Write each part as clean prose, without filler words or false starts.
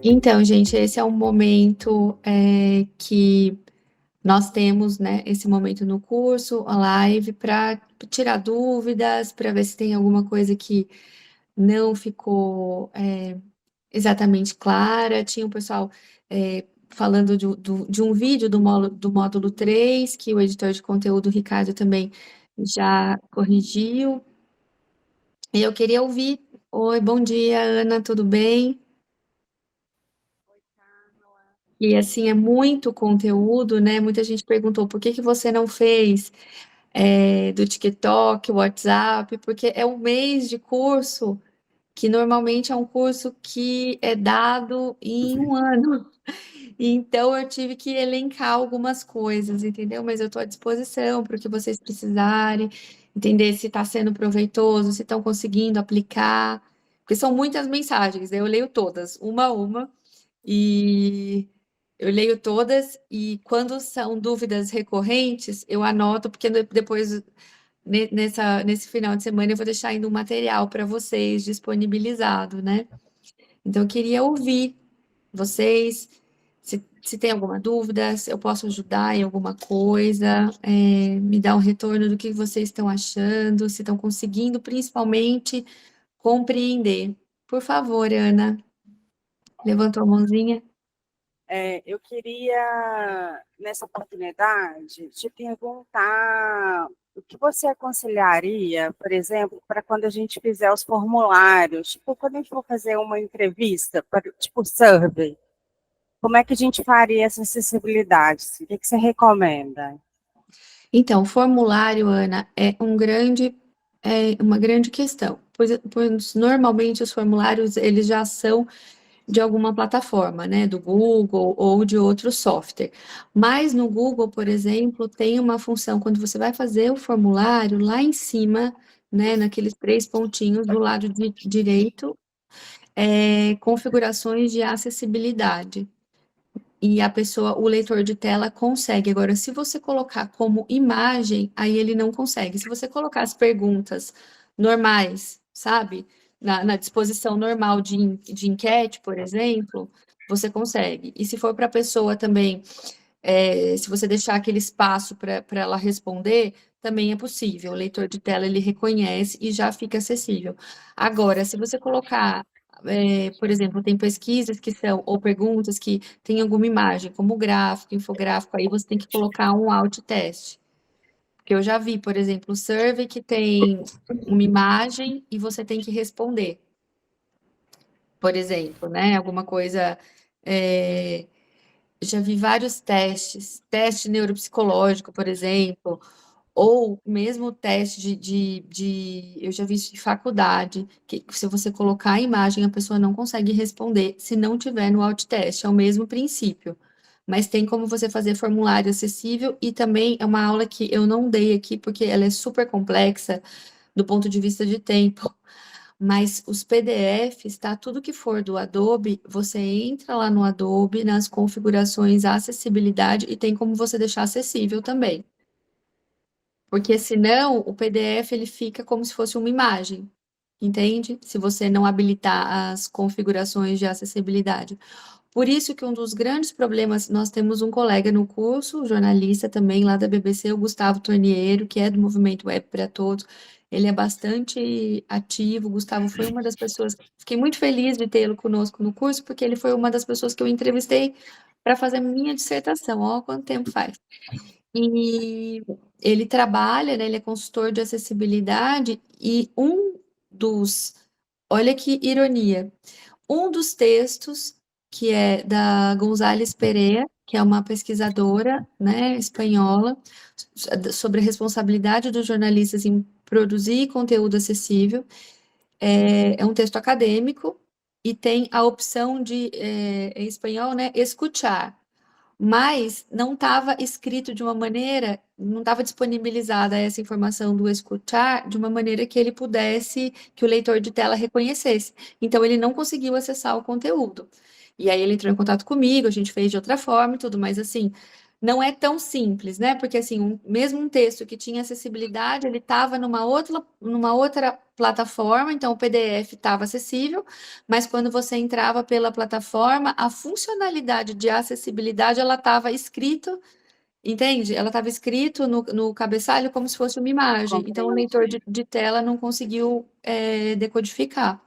Então, gente, esse é um momento que nós temos, né? Esse momento no curso, a live, para tirar dúvidas, para ver se tem alguma coisa que não ficou exatamente clara. Tinha um pessoal falando de um vídeo do módulo 3 que o editor de conteúdo, Ricardo, também já corrigiu. E eu queria ouvir. Oi, bom dia, Ana, tudo bem? E assim, é muito conteúdo, né? Muita gente perguntou por que que você não fez do TikTok, WhatsApp, porque é um mês de curso que normalmente é um curso que é dado em um ano. Então eu tive que elencar algumas coisas, entendeu? Mas eu estou à disposição para o que vocês precisarem, entender se está sendo proveitoso, se estão conseguindo aplicar, porque são muitas mensagens, né? Eu leio todas, uma a uma. E eu leio todas e quando são dúvidas recorrentes, eu anoto, porque depois, nesse final de semana, eu vou deixar ainda um material para vocês disponibilizado, né? Então, eu queria ouvir vocês, se tem alguma dúvida, se eu posso ajudar em alguma coisa, me dar um retorno do que vocês estão achando, se estão conseguindo, principalmente, compreender. Por favor, Ana, levantou a mãozinha. Eu queria, nessa oportunidade, te perguntar o que você aconselharia, por exemplo, para quando a gente fizer os formulários, tipo, quando a gente for fazer uma entrevista, tipo survey, como é que a gente faria essa acessibilidade? Assim? O que que você recomenda? Então, o formulário, Ana, uma grande questão, pois normalmente os formulários eles já são de alguma plataforma, né, do Google ou de outro software. Mas no Google, por exemplo, tem uma função quando você vai fazer o formulário lá em cima, né, naqueles três pontinhos do lado direito, configurações de acessibilidade e a pessoa, o leitor de tela consegue. Agora, se você colocar como imagem, aí ele não consegue. Se você colocar as perguntas normais, sabe? Na disposição normal de enquete, por exemplo, você consegue. E se for para a pessoa também, se você deixar aquele espaço para ela responder, também é possível. O leitor de tela ele reconhece e já fica acessível. Agora, se você colocar, por exemplo, tem pesquisas que são, ou perguntas que tem alguma imagem, como gráfico, infográfico, aí você tem que colocar um alt teste. Porque eu já vi, por exemplo, o survey que tem uma imagem e você tem que responder, por exemplo, né? Alguma coisa. é, Já vi vários testes, teste neuropsicológico, por exemplo, ou mesmo teste eu já vi isso de faculdade, que se você colocar a imagem, a pessoa não consegue responder se não tiver no alt-teste, é o mesmo princípio. Mas tem como você fazer formulário acessível e também é uma aula que eu não dei aqui porque ela é super complexa do ponto de vista de tempo. Mas os PDFs, tá? Tudo que for do Adobe, você entra lá no Adobe, nas configurações, acessibilidade, e tem como você deixar acessível também. Porque senão o PDF ele fica como se fosse uma imagem, entende? Se você não habilitar as configurações de acessibilidade. Por isso que um dos grandes problemas, nós temos um colega no curso, jornalista também lá da BBC, o Gustavo Torniero, que é do Movimento Web para Todos. Ele é bastante ativo. O Gustavo foi uma das pessoas, fiquei muito feliz de tê-lo conosco no curso, porque ele foi uma das pessoas que eu entrevistei para fazer minha dissertação. Ó, quanto tempo faz. E ele trabalha, né, ele é consultor de acessibilidade e olha que ironia, um dos textos que é da González Perea, que é uma pesquisadora, né, espanhola, sobre a responsabilidade dos jornalistas em produzir conteúdo acessível, é um texto acadêmico e tem a opção de, em espanhol, né, escuchar, mas não estava escrito de uma maneira, não estava disponibilizada essa informação do escutar de uma maneira que ele pudesse, que o leitor de tela reconhecesse. Então ele não conseguiu acessar o conteúdo. E aí ele entrou em contato comigo, a gente fez de outra forma e tudo, mas assim, não é tão simples, né? Porque assim, mesmo um texto que tinha acessibilidade, ele estava numa outra plataforma, então o PDF estava acessível, mas quando você entrava pela plataforma, a funcionalidade de acessibilidade ela estava escrito, entende? Ela estava escrito no cabeçalho como se fosse uma imagem. Então o leitor Compreendi. de tela não conseguiu decodificar.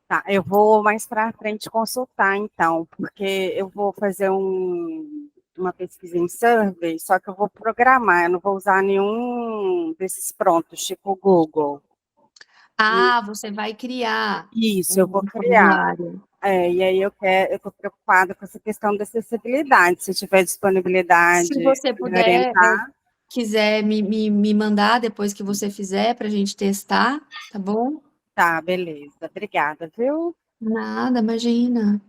Tá, eu vou mais para frente consultar, então, porque eu vou fazer uma pesquisa em survey, só que eu vou programar, eu não vou usar nenhum desses prontos, tipo o Google. Ah, você vai criar Isso, eu vou um criar. formulário. E aí eu estou preocupada com essa questão da acessibilidade. Se tiver Se disponibilidade, você me puder, orientar, quiser me mandar depois que você fizer para a gente testar, tá bom? tá, beleza. Obrigada, viu? Nada, imagina.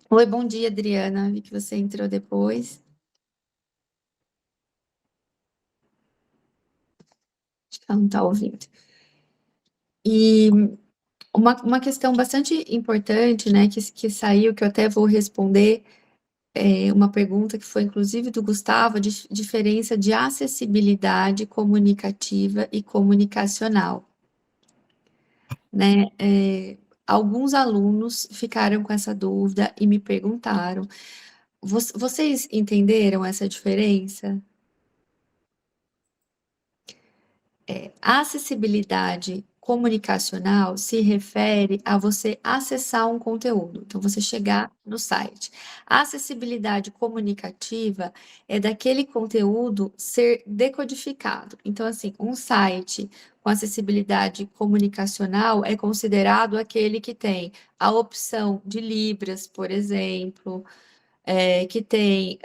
Oi, bom dia, Adriana. Vi que você entrou depois. Acho que ela não está ouvindo. E uma questão bastante importante, né, que saiu, que eu até vou responder, uma pergunta que foi inclusive do Gustavo, de diferença de acessibilidade comunicativa e comunicacional, né? Alguns alunos ficaram com essa dúvida e me perguntaram: Vocês entenderam essa diferença? A acessibilidade comunicacional se refere a você acessar um conteúdo, então você chegar no site. A acessibilidade comunicativa é daquele conteúdo ser decodificado. Então, assim, um site com acessibilidade comunicacional é considerado aquele que tem a opção de Libras, por exemplo, que tem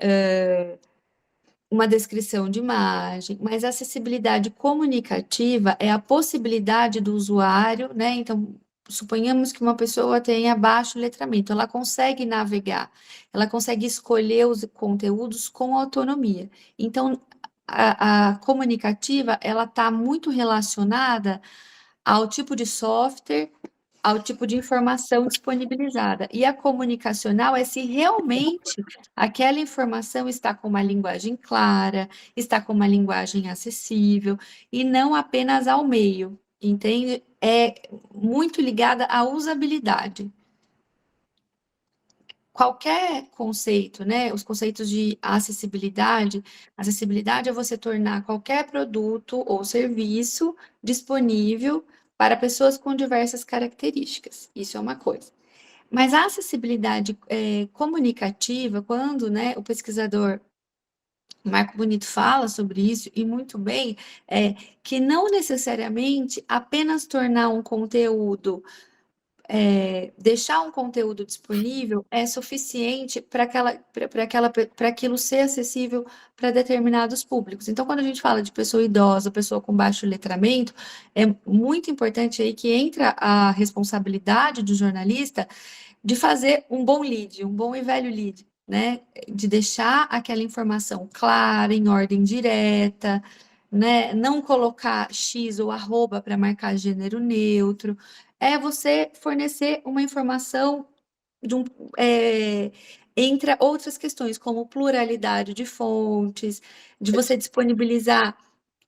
uma descrição de imagem, mas a acessibilidade comunicativa é a possibilidade do usuário, né? Então, suponhamos que uma pessoa tenha baixo letramento, ela consegue navegar, ela consegue escolher os conteúdos com autonomia. Então, a comunicativa, ela está muito relacionada ao tipo de software, ao tipo de informação disponibilizada. E a comunicacional é se realmente aquela informação está com uma linguagem clara, está com uma linguagem acessível e não apenas ao meio, entende? É muito ligada à usabilidade. Qualquer conceito, né? Os conceitos de acessibilidade é você tornar qualquer produto ou serviço disponível para pessoas com diversas características. Isso é uma coisa. Mas a acessibilidade comunicativa, quando, né, o pesquisador Marco Bonito fala sobre isso, e muito bem, é que não necessariamente apenas tornar um conteúdo deixar um conteúdo disponível é suficiente para aquilo ser acessível para determinados públicos. Então, quando a gente fala de pessoa idosa, pessoa com baixo letramento, é muito importante aí que entra a responsabilidade do jornalista de fazer um bom lead, um bom e velho lead, né? De deixar aquela informação clara, em ordem direta, né? Não colocar X ou arroba para marcar gênero neutro. É você fornecer uma informação de entre outras questões, como pluralidade de fontes, de você disponibilizar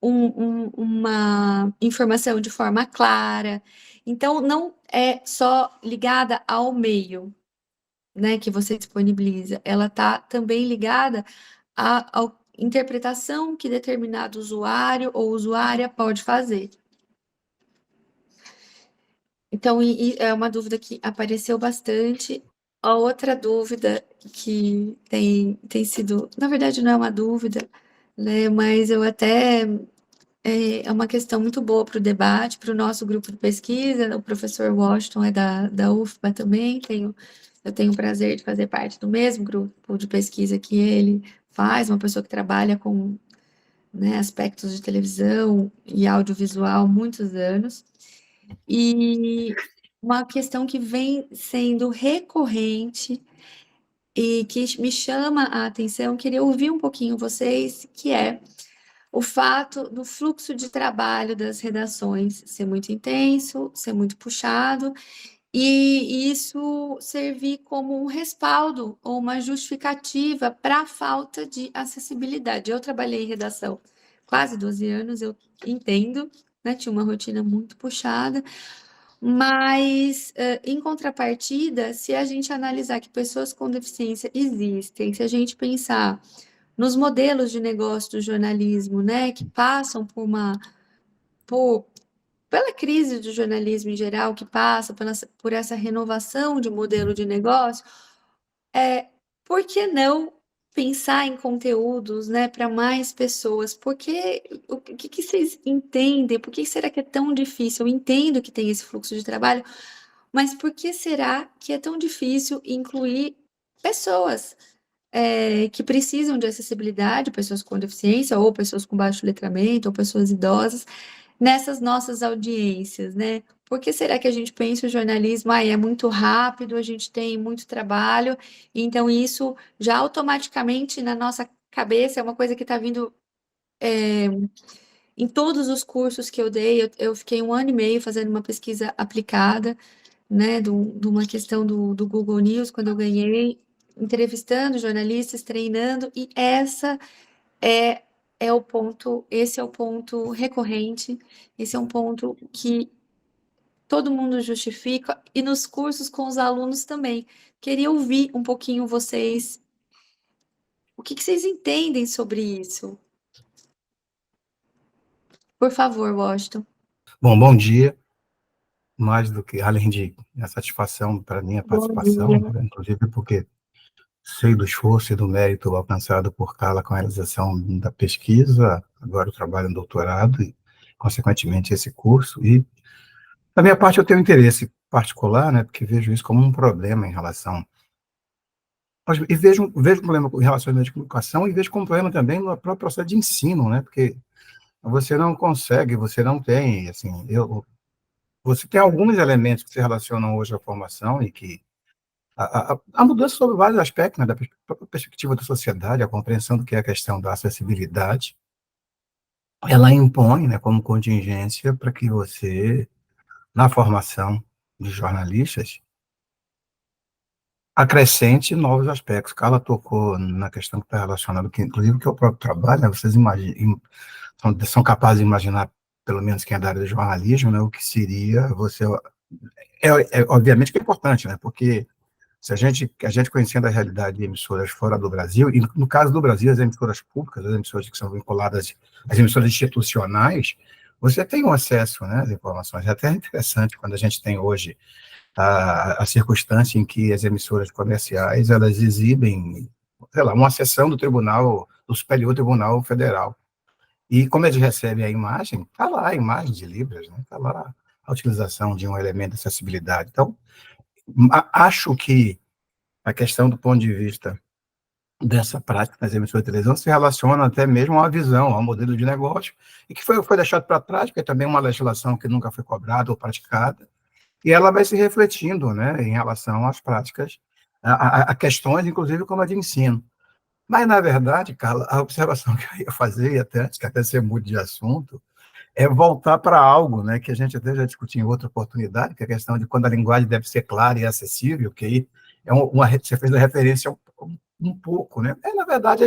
uma informação de forma clara. Então, não é só ligada ao meio, né, que você disponibiliza, ela está também ligada à interpretação que determinado usuário ou usuária pode fazer. Então, e é uma dúvida que apareceu bastante. A outra dúvida que tem sido, na verdade, não é uma dúvida, né, mas eu até é uma questão muito boa para o debate, para o nosso grupo de pesquisa. O professor Washington é da UFBA também. Eu tenho o prazer de fazer parte do mesmo grupo de pesquisa que ele faz, uma pessoa que trabalha com, né, aspectos de televisão e audiovisual há muitos anos. E uma questão que vem sendo recorrente e que me chama a atenção, queria ouvir um pouquinho vocês, que é o fato do fluxo de trabalho das redações ser muito intenso, ser muito puxado, e isso servir como um respaldo ou uma justificativa para a falta de acessibilidade. Eu trabalhei em redação quase 12 anos, eu entendo, né? Tinha uma rotina muito puxada, mas em contrapartida, se a gente analisar que pessoas com deficiência existem, se a gente pensar nos modelos de negócio do jornalismo, né, que passam por pela crise do jornalismo em geral, que passa por essa renovação de modelo de negócio, por que não pensar em conteúdos, né, para mais pessoas? Porque o que vocês entendem? Por que será que é tão difícil? Eu entendo que tem esse fluxo de trabalho, mas por que será que é tão difícil incluir pessoas que precisam de acessibilidade, pessoas com deficiência, ou pessoas com baixo letramento, ou pessoas idosas, nessas nossas audiências, né? Por que será que a gente pensa o jornalismo, é muito rápido, a gente tem muito trabalho, então isso já automaticamente na nossa cabeça é uma coisa que está vindo em todos os cursos que eu dei, eu fiquei 1 ano e meio fazendo uma pesquisa aplicada, né, de uma questão do Google News, quando eu ganhei, entrevistando jornalistas, treinando, e é, esse é o ponto recorrente, esse é um ponto que todo mundo justifica, e nos cursos com os alunos também. Queria ouvir um pouquinho vocês, o que vocês entendem sobre isso? Por favor, Washington. Bom, bom dia. Mais do que, além de a satisfação para mim, a Bom participação, dia. inclusive porque sei do esforço e do mérito alcançado por Carla com a realização da pesquisa, agora eu trabalho no doutorado e, consequentemente, esse curso. E, da minha parte, eu tenho interesse particular, né, porque vejo isso como um problema em relação. E vejo um problema em relação à educação e vejo como um problema também no próprio processo de ensino, né, porque você não consegue, você não tem, assim, você tem alguns elementos que se relacionam hoje à formação e que a mudança sobre vários aspectos, né, da própria perspectiva da sociedade, a compreensão do que é a questão da acessibilidade, ela impõe, né, como contingência para que você, na formação de jornalistas, acrescente novos aspectos. Carla tocou na questão que está relacionada, que, inclusive, que é o próprio trabalho, né, vocês imaginam, são capazes de imaginar, pelo menos quem é da área do jornalismo, né, o que seria você... obviamente que é importante, né, porque se a gente conhecendo a realidade de emissoras fora do Brasil, e no caso do Brasil, as emissoras públicas, as emissoras que são vinculadas às emissoras institucionais, você tem um acesso, né, às informações. É até interessante quando a gente tem hoje a circunstância em que as emissoras comerciais, elas exibem, sei lá, uma sessão do Tribunal, do Superior Tribunal Federal. E como eles recebem a imagem, está lá a imagem de Libras, né, está lá a utilização de um elemento de acessibilidade. Então, acho que a questão do ponto de vista dessa prática das emissoras de televisão se relaciona até mesmo à visão, ao modelo de negócio, e que foi deixado para trás, porque é também uma legislação que nunca foi cobrada ou praticada, e ela vai se refletindo, né, em relação às práticas, a questões, inclusive, como a de ensino. Mas, na verdade, Carla, a observação que eu ia fazer, e até, que até você mude de assunto, é voltar para algo, né, que a gente até já discutiu em outra oportunidade, que é a questão de quando a linguagem deve ser clara e acessível, que aí você fez a referência um pouco, né? Na verdade,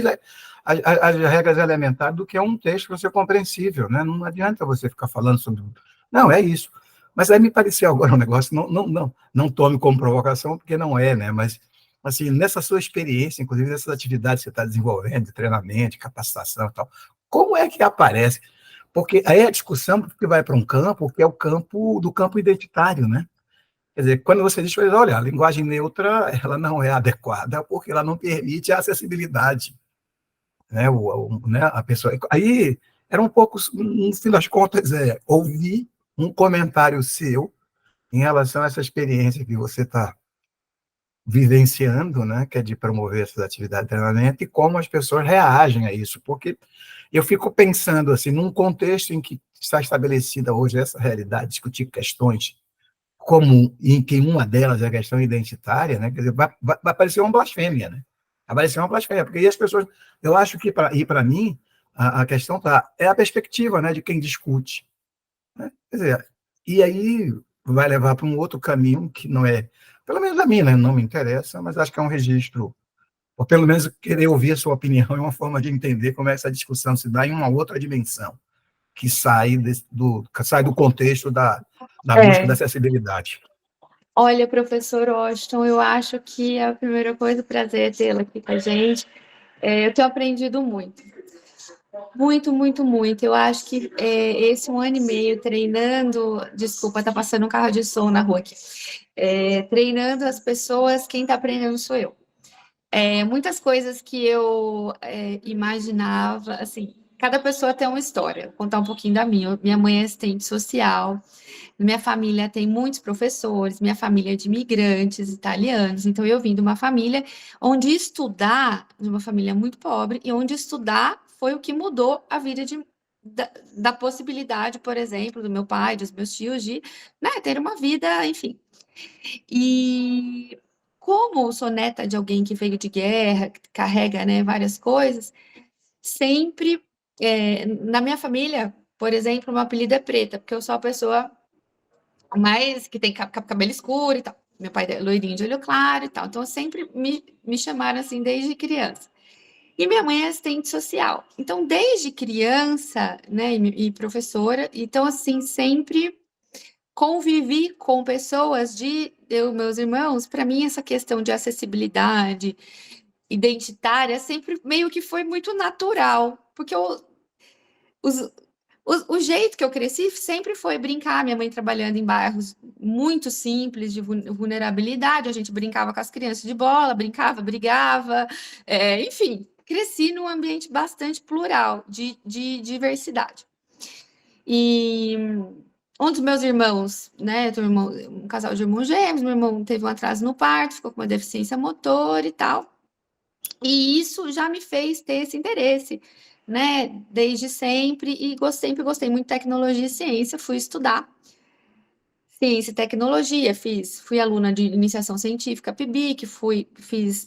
as regras elementares do que é um texto para ser compreensível, né? Não adianta você ficar falando sobre... Não, é isso. Mas aí me pareceu agora um negócio, não tome como provocação, porque não é, né? Mas, assim, nessa sua experiência, inclusive nessas atividades que você está desenvolvendo, de treinamento, de capacitação e tal, como é que aparece? Porque aí a discussão que vai para um campo, que é o campo do campo identitário, né? Quer dizer, quando você diz, olha, a linguagem neutra, ela não é adequada porque ela não permite a acessibilidade, né? Né? A pessoa... Aí, era um pouco, no fim das contas, ouvir um comentário seu em relação a essa experiência que você está vivenciando, né, que é de promover essas atividades de treinamento, e como as pessoas reagem a isso, porque eu fico pensando, assim, num contexto em que está estabelecida hoje essa realidade, discutir questões como em que uma delas é a questão identitária, né, quer dizer, vai parecer uma blasfêmia, né, vai parecer uma blasfêmia, porque aí as pessoas, eu acho que, para mim, a questão é a perspectiva, né, de quem discute, né, quer dizer, e aí vai levar para um outro caminho que não é, pelo menos a mim, né, não me interessa, mas acho que é um registro, ou pelo menos querer ouvir a sua opinião é uma forma de entender como essa discussão se dá em uma outra dimensão, que sai do contexto da busca da acessibilidade. Olha, professor Washington, eu acho que a primeira coisa, prazer é tê-la aqui com a gente. Eu tenho aprendido muito. Muito, muito, muito. Eu acho que esse 1 ano e meio treinando. Desculpa, tá passando um carro de som na rua aqui. Treinando as pessoas, quem está aprendendo sou eu. Muitas coisas que eu imaginava, assim, cada pessoa tem uma história. Vou contar um pouquinho da minha. Minha mãe é assistente social, minha família tem muitos professores, minha família é de imigrantes italianos, então eu vim de uma família onde estudar, de uma família muito pobre, e onde estudar foi o que mudou a vida da possibilidade, por exemplo, do meu pai, dos meus tios, de, né, ter uma vida, enfim. E como eu sou neta de alguém que veio de guerra, que carrega, né, várias coisas, sempre, na minha família, por exemplo, meu apelido é Preta, porque eu sou a pessoa mais que tem cabelo escuro e tal. Meu pai é loirinho de olho claro e tal. Então, sempre me chamaram assim desde criança. E minha mãe é assistente social. Então, desde criança, né, e professora, então, assim, sempre convivi com pessoas meus irmãos, para mim, essa questão de acessibilidade identitária sempre meio que foi muito natural, porque os, o jeito que eu cresci sempre foi brincar. Minha mãe trabalhando em bairros muito simples de vulnerabilidade, a gente brincava com as crianças de bola, brincava, brigava, enfim, cresci num ambiente bastante plural de diversidade. E um dos meus irmãos, né, eu tenho um casal de irmãos gêmeos, meu irmão teve um atraso no parto, ficou com uma deficiência motor e tal. E isso já me fez ter esse interesse, né, desde sempre, e sempre gostei muito de tecnologia e ciência, fui estudar ciência e tecnologia, fui aluna de iniciação científica, PIBIC,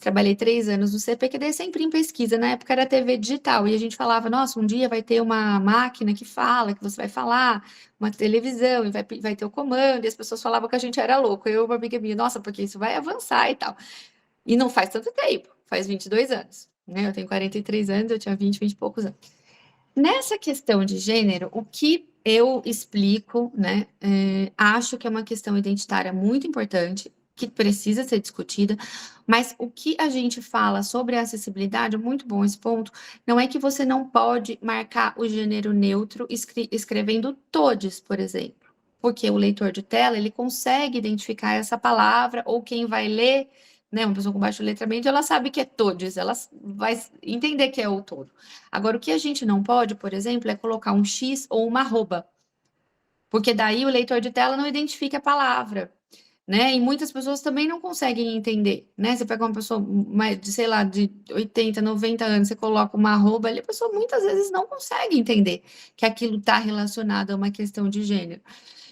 trabalhei 3 anos no CPQD, sempre em pesquisa, na época era TV digital, e a gente falava, nossa, um dia vai ter uma máquina que fala, que você vai falar, uma televisão, e vai ter o comando, e as pessoas falavam que a gente era louco, eu e uma amiga minha, nossa, porque isso vai avançar e tal. E não faz tanto tempo, faz 22 anos, né? Eu tenho 43 anos, eu tinha 20 e poucos anos. Nessa questão de gênero, o que eu explico, né? Acho que é uma questão identitária muito importante, que precisa ser discutida, mas o que a gente fala sobre a acessibilidade, muito bom esse ponto, não é que você não pode marcar o gênero neutro escrevendo todes, por exemplo, porque o leitor de tela, ele consegue identificar essa palavra, ou quem vai ler, né, uma pessoa com baixo letramento, ela sabe que é todes, ela vai entender que é o todo. Agora, o que a gente não pode, por exemplo, é colocar um X ou uma arroba, porque daí o leitor de tela não identifica a palavra, né? E muitas pessoas também não conseguem entender, né? Você pega uma pessoa de, sei lá, de 80, 90 anos, você coloca uma arroba ali, a pessoa muitas vezes não consegue entender que aquilo está relacionado a uma questão de gênero.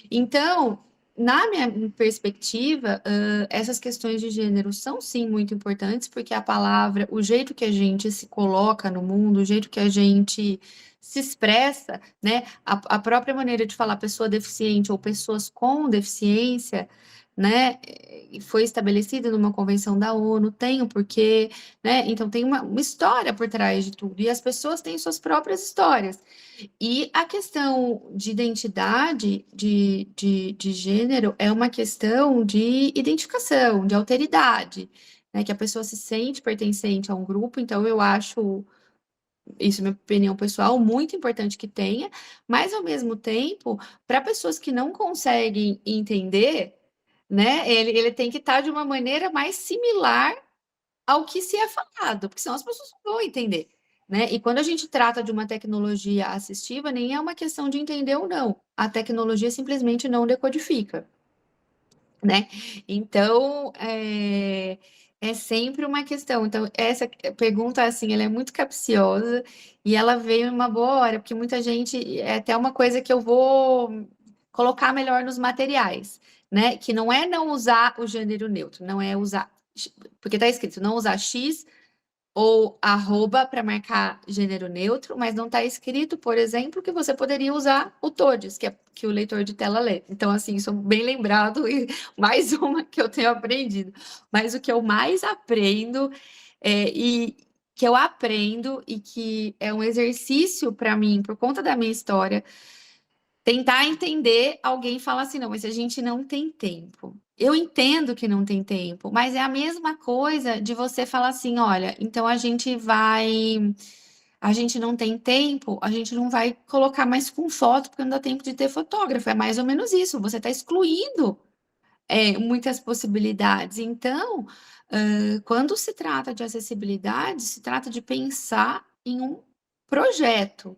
Então, na minha perspectiva, essas questões de gênero são sim muito importantes, porque a palavra, o jeito que a gente se coloca no mundo, o jeito que a gente se expressa, né? A própria maneira de falar pessoa deficiente ou pessoas com deficiência, né? Foi estabelecida numa convenção da ONU, tem um porquê, né? Então tem uma história por trás de tudo, e as pessoas têm suas próprias histórias. E a questão de identidade de gênero é uma questão de identificação, de alteridade, né? Que a pessoa se sente pertencente a um grupo, então eu acho, isso é minha opinião pessoal, muito importante que tenha, mas ao mesmo tempo, para pessoas que não conseguem entender, né? Ele tem que estar de uma maneira mais similar ao que se é falado, porque senão as pessoas não vão entender, né? E quando a gente trata de uma tecnologia assistiva, nem é uma questão de entender ou não. A tecnologia simplesmente não decodifica, né? Então, é sempre uma questão. Então, essa pergunta, assim, ela é muito capciosa e ela veio em uma boa hora, porque muita gente, é até uma coisa que eu vou colocar melhor nos materiais, né? Que não é não usar o gênero neutro, não é usar, porque está escrito não usar X ou arroba para marcar gênero neutro, mas não está escrito, por exemplo, que você poderia usar o todes, que o leitor de tela lê. Então, assim, isso é bem lembrado e mais uma que eu tenho aprendido. Mas o que eu mais aprendo e que eu aprendo e que é um exercício para mim, por conta da minha história, tentar entender alguém falar assim, não, mas a gente não tem tempo. Eu entendo que não tem tempo, mas é a mesma coisa de você falar assim, olha, então a gente não tem tempo, a gente não vai colocar mais com foto, porque não dá tempo de ter fotógrafo. É mais ou menos isso, você está excluindo muitas possibilidades. Então, quando se trata de acessibilidade, se trata de pensar em um projeto.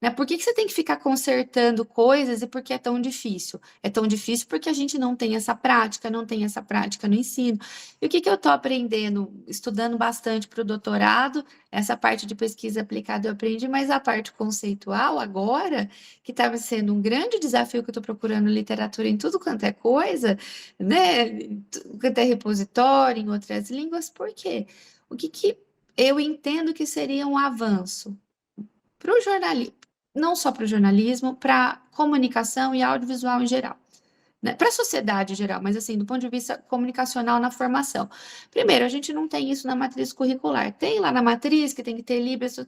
Né? Por que que você tem que ficar consertando coisas e por que é tão difícil? É tão difícil porque a gente não tem essa prática, não tem essa prática no ensino. E o que que eu estou aprendendo? Estudando bastante para o doutorado, essa parte de pesquisa aplicada eu aprendi, mas a parte conceitual agora, que estava sendo um grande desafio que eu estou procurando literatura em tudo quanto é coisa, né? Tudo quanto é repositório, em outras línguas, por quê? O que que eu entendo que seria um avanço? Para o jornalismo, não só para o jornalismo, para comunicação e audiovisual em geral, né? Para a sociedade em geral, mas assim, do ponto de vista comunicacional na formação. Primeiro, a gente não tem isso na matriz curricular. Tem lá na matriz que tem que ter Libras,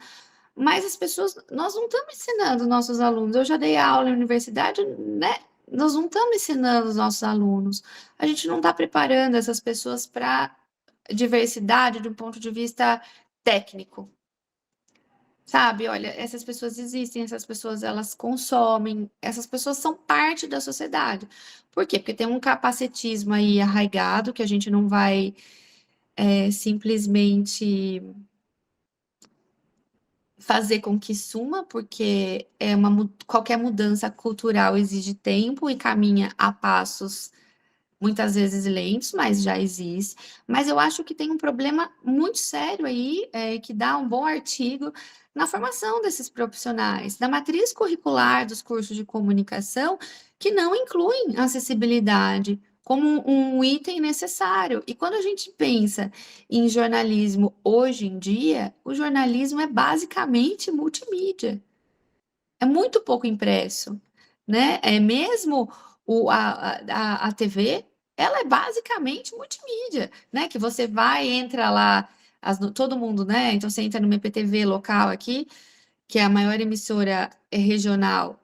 mas as pessoas, nós não estamos ensinando nossos alunos. Eu já dei aula em universidade, né? Nós não estamos ensinando os nossos alunos. A gente não está preparando essas pessoas para diversidade de um ponto de vista técnico. Sabe, olha, essas pessoas existem, essas pessoas elas consomem, essas pessoas são parte da sociedade. Por quê? Porque tem um capacitismo aí arraigado que a gente não vai simplesmente fazer com que suma, porque qualquer mudança cultural exige tempo e caminha a passos muitas vezes lentos, mas já existe. Mas eu acho que tem um problema muito sério aí, que dá um bom artigo na formação desses profissionais, da matriz curricular dos cursos de comunicação, que não incluem acessibilidade como um item necessário. E quando a gente pensa em jornalismo hoje em dia, o jornalismo é basicamente multimídia. É muito pouco impresso, né? É mesmo a TV, ela é basicamente multimídia, né? Que você vai, entra lá, todo mundo, né? Então você entra no IPTV local aqui, que é a maior emissora regional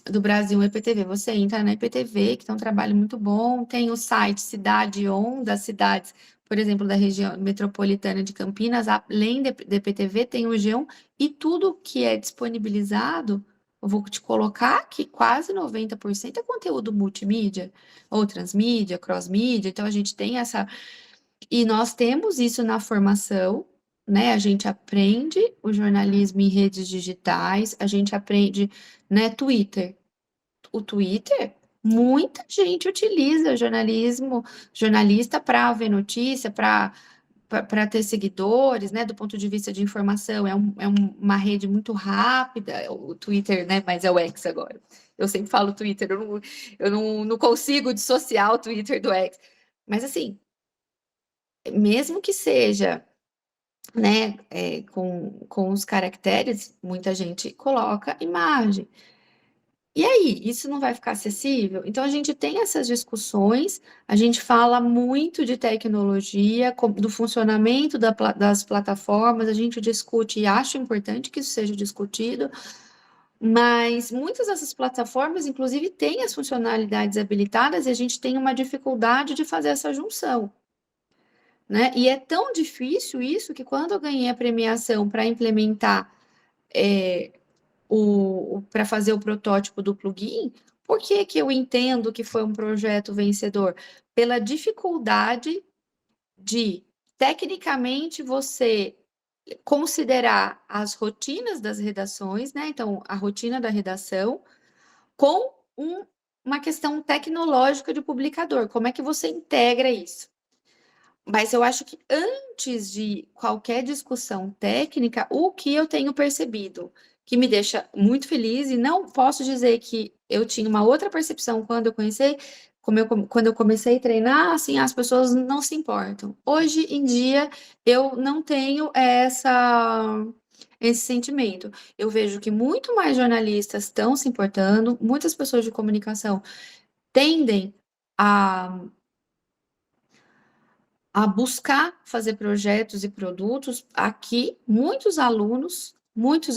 do Brasil, o IPTV. Você entra na IPTV, que tem um trabalho muito bom, tem o site Cidade On, das cidades, por exemplo, da região metropolitana de Campinas, além do IPTV, tem o G1, e tudo que é disponibilizado, eu vou te colocar que quase 90% é conteúdo multimídia, ou transmídia, cross-mídia, então a gente tem essa... E nós temos isso na formação, né? A gente aprende o jornalismo em redes digitais, a gente aprende, né, Twitter. O Twitter, muita gente utiliza jornalista para ver notícia, para ter seguidores, né? Do ponto de vista de informação, uma rede muito rápida, o Twitter, né? Mas é o X agora. Eu sempre falo Twitter, eu não consigo dissociar o Twitter do X. Mas assim, mesmo que seja, né, com os caracteres, muita gente coloca imagem. E aí, isso não vai ficar acessível? Então, a gente tem essas discussões, a gente fala muito de tecnologia, do funcionamento das plataformas, a gente discute e acho importante que isso seja discutido, mas muitas dessas plataformas, inclusive, têm as funcionalidades habilitadas e a gente tem uma dificuldade de fazer essa junção, né? E é tão difícil isso que quando eu ganhei a premiação para implementar para fazer o protótipo do plugin, por que que eu entendo que foi um projeto vencedor? Pela dificuldade de, tecnicamente, você considerar as rotinas das redações, né? Então, a rotina da redação, com uma questão tecnológica de publicador. Como é que você integra isso? Mas eu acho que antes de qualquer discussão técnica, o que eu tenho percebido, que me deixa muito feliz, e não posso dizer que eu tinha uma outra percepção quando eu quando eu comecei a treinar, assim, as pessoas não se importam. Hoje em dia, eu não tenho esse sentimento. Eu vejo que muito mais jornalistas estão se importando, muitas pessoas de comunicação tendem a buscar fazer projetos e produtos. Aqui, muitos alunos,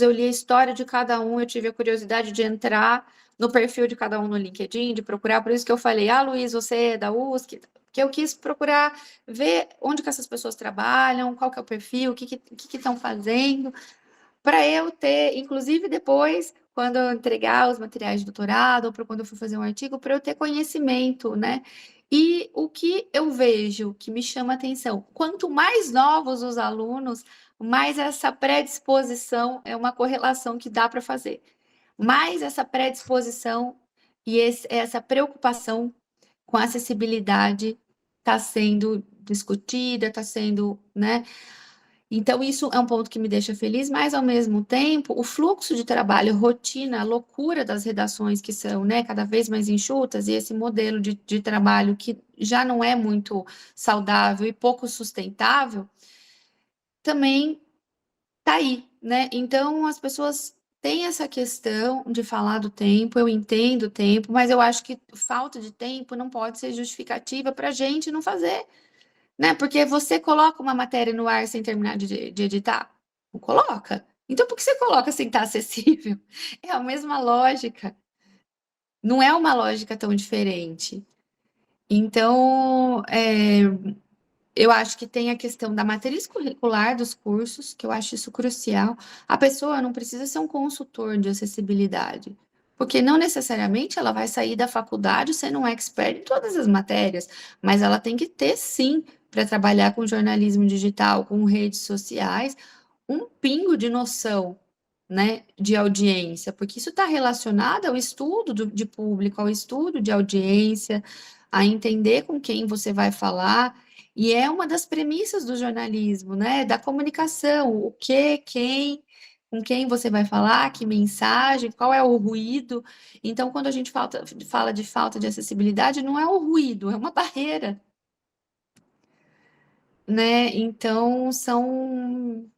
eu li a história de cada um, eu tive a curiosidade de entrar no perfil de cada um no LinkedIn, de procurar, por isso que eu falei, Luiz, você é da USP, que eu quis procurar ver onde que essas pessoas trabalham, qual que é o perfil, o que estão fazendo, para eu ter, inclusive depois, quando eu entregar os materiais de doutorado, ou para quando eu for fazer um artigo, para eu ter conhecimento, né? E o que eu vejo que me chama atenção, quanto mais novos os alunos, mais essa predisposição é uma correlação que dá para fazer. Mais essa predisposição e essa preocupação com a acessibilidade está sendo discutida, está sendo, né? Então, isso é um ponto que me deixa feliz, mas, ao mesmo tempo, o fluxo de trabalho, rotina, a loucura das redações que são, né, cada vez mais enxutas, e esse modelo de trabalho que já não é muito saudável e pouco sustentável, também está aí, né? Então, as pessoas têm essa questão de falar do tempo, eu entendo o tempo, mas eu acho que falta de tempo não pode ser justificativa para a gente não fazer, né? Porque você coloca uma matéria no ar sem terminar de editar? Não coloca. Então, por que você coloca sem estar acessível? É a mesma lógica. Não é uma lógica tão diferente. Então, eu acho que tem a questão da matriz curricular dos cursos, que eu acho isso crucial. A pessoa não precisa ser um consultor de acessibilidade, porque não necessariamente ela vai sair da faculdade sendo um expert em todas as matérias, mas ela tem que ter, sim, para trabalhar com jornalismo digital, com redes sociais, um pingo de noção, né, de audiência, porque isso está relacionado ao estudo de público, ao estudo de audiência, a entender com quem você vai falar, e é uma das premissas do jornalismo, né, da comunicação, o que, quem, com quem você vai falar, que mensagem, qual é o ruído. Então, quando a gente fala de falta de acessibilidade, não é o ruído, é uma barreira, né? Então, são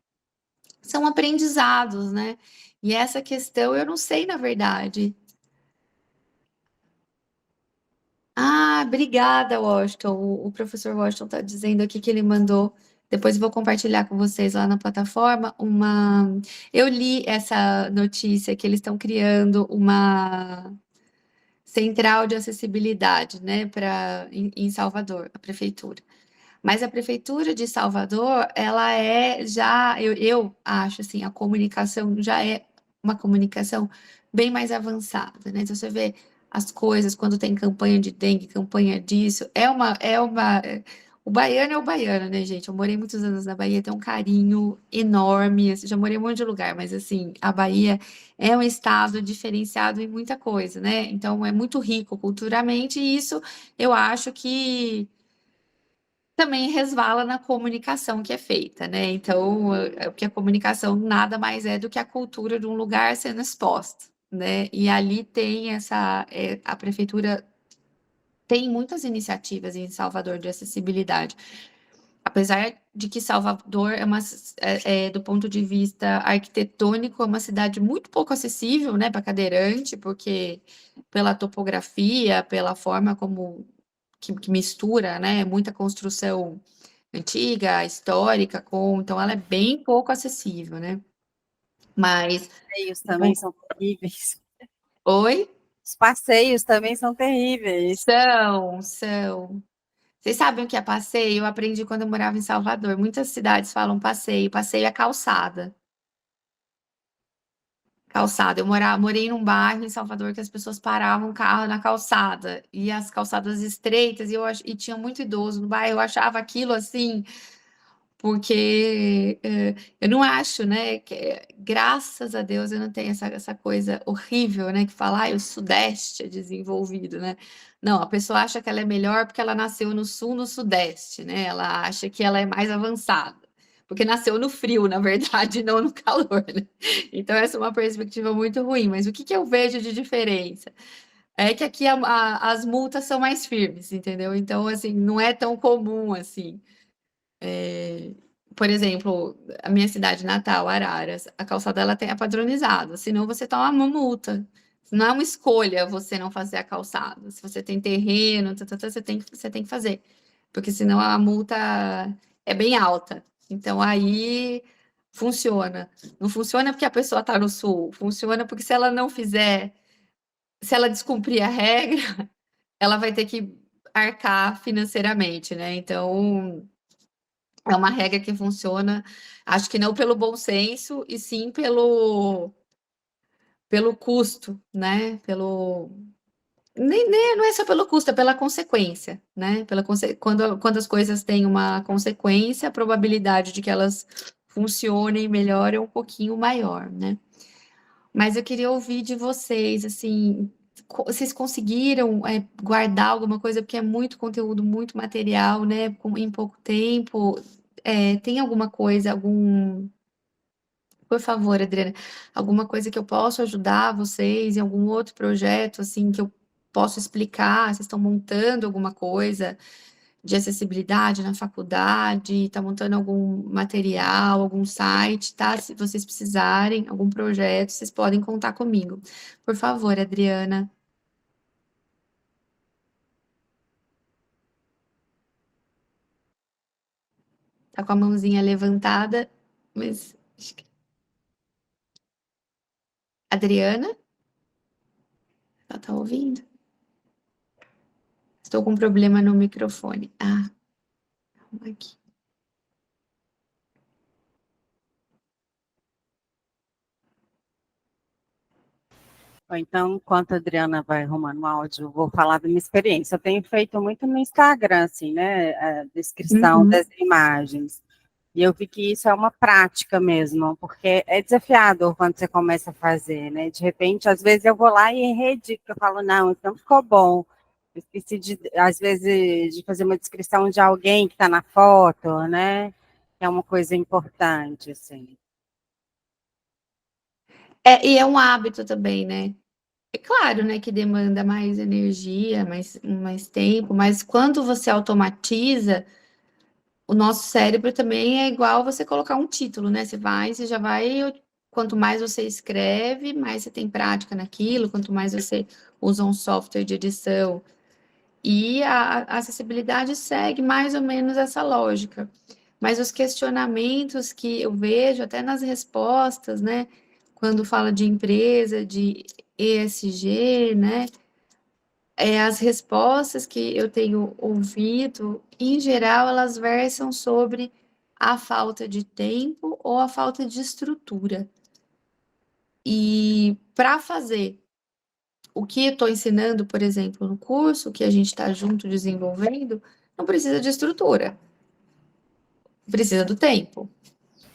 aprendizados, né? E essa questão eu não sei, na verdade. Obrigada, Washington. O professor Washington está dizendo aqui que ele mandou. Depois eu vou compartilhar com vocês lá na plataforma uma. Eu li essa notícia que eles estão criando uma central de acessibilidade, né, em Salvador, a prefeitura. Mas a prefeitura de Salvador, ela eu acho assim, a comunicação já é uma comunicação bem mais avançada, né? Então você vê as coisas quando tem campanha de dengue, campanha disso, o baiano é o baiano, né, gente? Eu morei muitos anos na Bahia, tenho um carinho enorme, assim, já morei em um monte de lugar, mas assim, a Bahia é um estado diferenciado em muita coisa, né? Então é muito rico culturalmente, e isso eu acho que também resvala na comunicação que é feita, né? Então, porque a comunicação nada mais é do que a cultura de um lugar sendo exposta, né? E ali tem a prefeitura tem muitas iniciativas em Salvador de acessibilidade. Apesar de que Salvador do ponto de vista arquitetônico, é uma cidade muito pouco acessível, né, para cadeirante, porque pela topografia, pela forma como que mistura, né, muita construção antiga, histórica, então ela é bem pouco acessível, né? Mas Passeios também são terríveis. Oi? Os passeios também são terríveis. São. Vocês sabem o que é passeio? Eu aprendi quando eu morava em Salvador. Muitas cidades falam passeio. Passeio é calçada. Calçada. Eu morei num bairro em Salvador que as pessoas paravam o carro na calçada. E as calçadas estreitas, e tinha muito idoso no bairro. Eu achava aquilo assim, porque eu não acho, né? Graças a Deus eu não tenho essa coisa horrível, né? Que fala, o Sudeste é desenvolvido, né? Não, a pessoa acha que ela é melhor porque ela nasceu no Sul, no Sudeste, né? Ela acha que ela é mais avançada, porque nasceu no frio, na verdade, não no calor, né? Então, essa é uma perspectiva muito ruim. Mas o que eu vejo de diferença? É que aqui as multas são mais firmes, entendeu? Então, assim, não é tão comum assim. Por exemplo, a minha cidade natal, Araras, a calçada ela é padronizada, senão você toma uma multa. Não é uma escolha você não fazer a calçada. Se você tem terreno, você tem que fazer. Porque senão a multa é bem alta. Então aí funciona. Não funciona porque a pessoa está no sul, funciona porque se ela não fizer, se ela descumprir a regra, ela vai ter que arcar financeiramente, né? Então é uma regra que funciona, acho que não pelo bom senso, e sim pelo custo, né? Não é só pelo custo, é pela consequência, né? Quando as coisas têm uma consequência, a probabilidade de que elas funcionem melhor é um pouquinho maior, né? Mas eu queria ouvir de vocês, assim, vocês conseguiram guardar alguma coisa, porque é muito conteúdo, muito material, né? Em pouco tempo. Tem alguma coisa, por favor, Adriana, alguma coisa que eu possa ajudar vocês em algum outro projeto, assim, que eu posso explicar? Vocês estão montando alguma coisa de acessibilidade na faculdade? Está montando algum material, algum site, tá? Se vocês precisarem, algum projeto, vocês podem contar comigo. Por favor, Adriana. Tá com a mãozinha levantada, mas Adriana, ela tá ouvindo? Estou com um problema no microfone. Ah, aqui. Ou então, enquanto a Adriana vai arrumando o áudio, eu vou falar da minha experiência. Eu tenho feito muito no Instagram, assim, né? A descrição Uhum. das imagens. E eu vi que isso é uma prática mesmo, porque é desafiador quando você começa a fazer, né? De repente, às vezes eu vou lá e reedito, porque eu falo, não, então ficou bom. Eu esqueci, às vezes, de fazer uma descrição de alguém que está na foto, né? É uma coisa importante, assim. E é um hábito também, né? É claro, né, que demanda mais energia, mais tempo, mas quando você automatiza, o nosso cérebro também é igual você colocar um título, né? Você já vai. Quanto mais você escreve, mais você tem prática naquilo, quanto mais você usa um software de edição. E a acessibilidade segue mais ou menos essa lógica. Mas os questionamentos que eu vejo, até nas respostas, né? Quando fala de empresa, de ESG, né? As respostas que eu tenho ouvido, em geral, elas versam sobre a falta de tempo ou a falta de estrutura. E para fazer o que eu estou ensinando, por exemplo, no curso que a gente está junto desenvolvendo, não precisa de estrutura, precisa do tempo,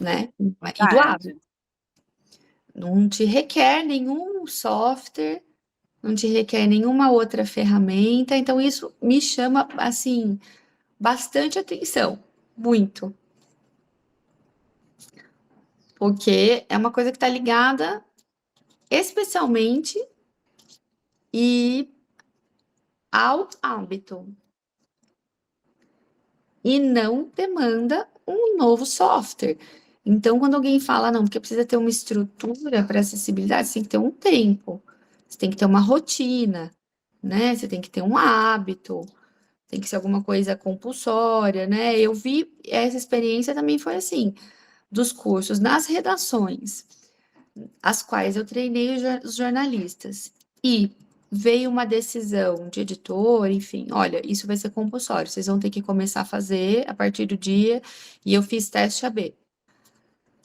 né? E do hábito. Verdade. Não te requer nenhum software, não te requer nenhuma outra ferramenta, então isso me chama assim bastante atenção, muito, porque é uma coisa que está ligada especialmente e ao hábito e não demanda um novo software. Então, quando alguém fala, não, porque precisa ter uma estrutura para acessibilidade, você tem que ter um tempo, você tem que ter uma rotina, né? Você tem que ter um hábito, tem que ser alguma coisa compulsória, né? Eu vi essa experiência também foi assim, dos cursos nas redações, as quais eu treinei os jornalistas. E veio uma decisão de editor, enfim, olha, isso vai ser compulsório, vocês vão ter que começar a fazer a partir do dia, e eu fiz teste AB.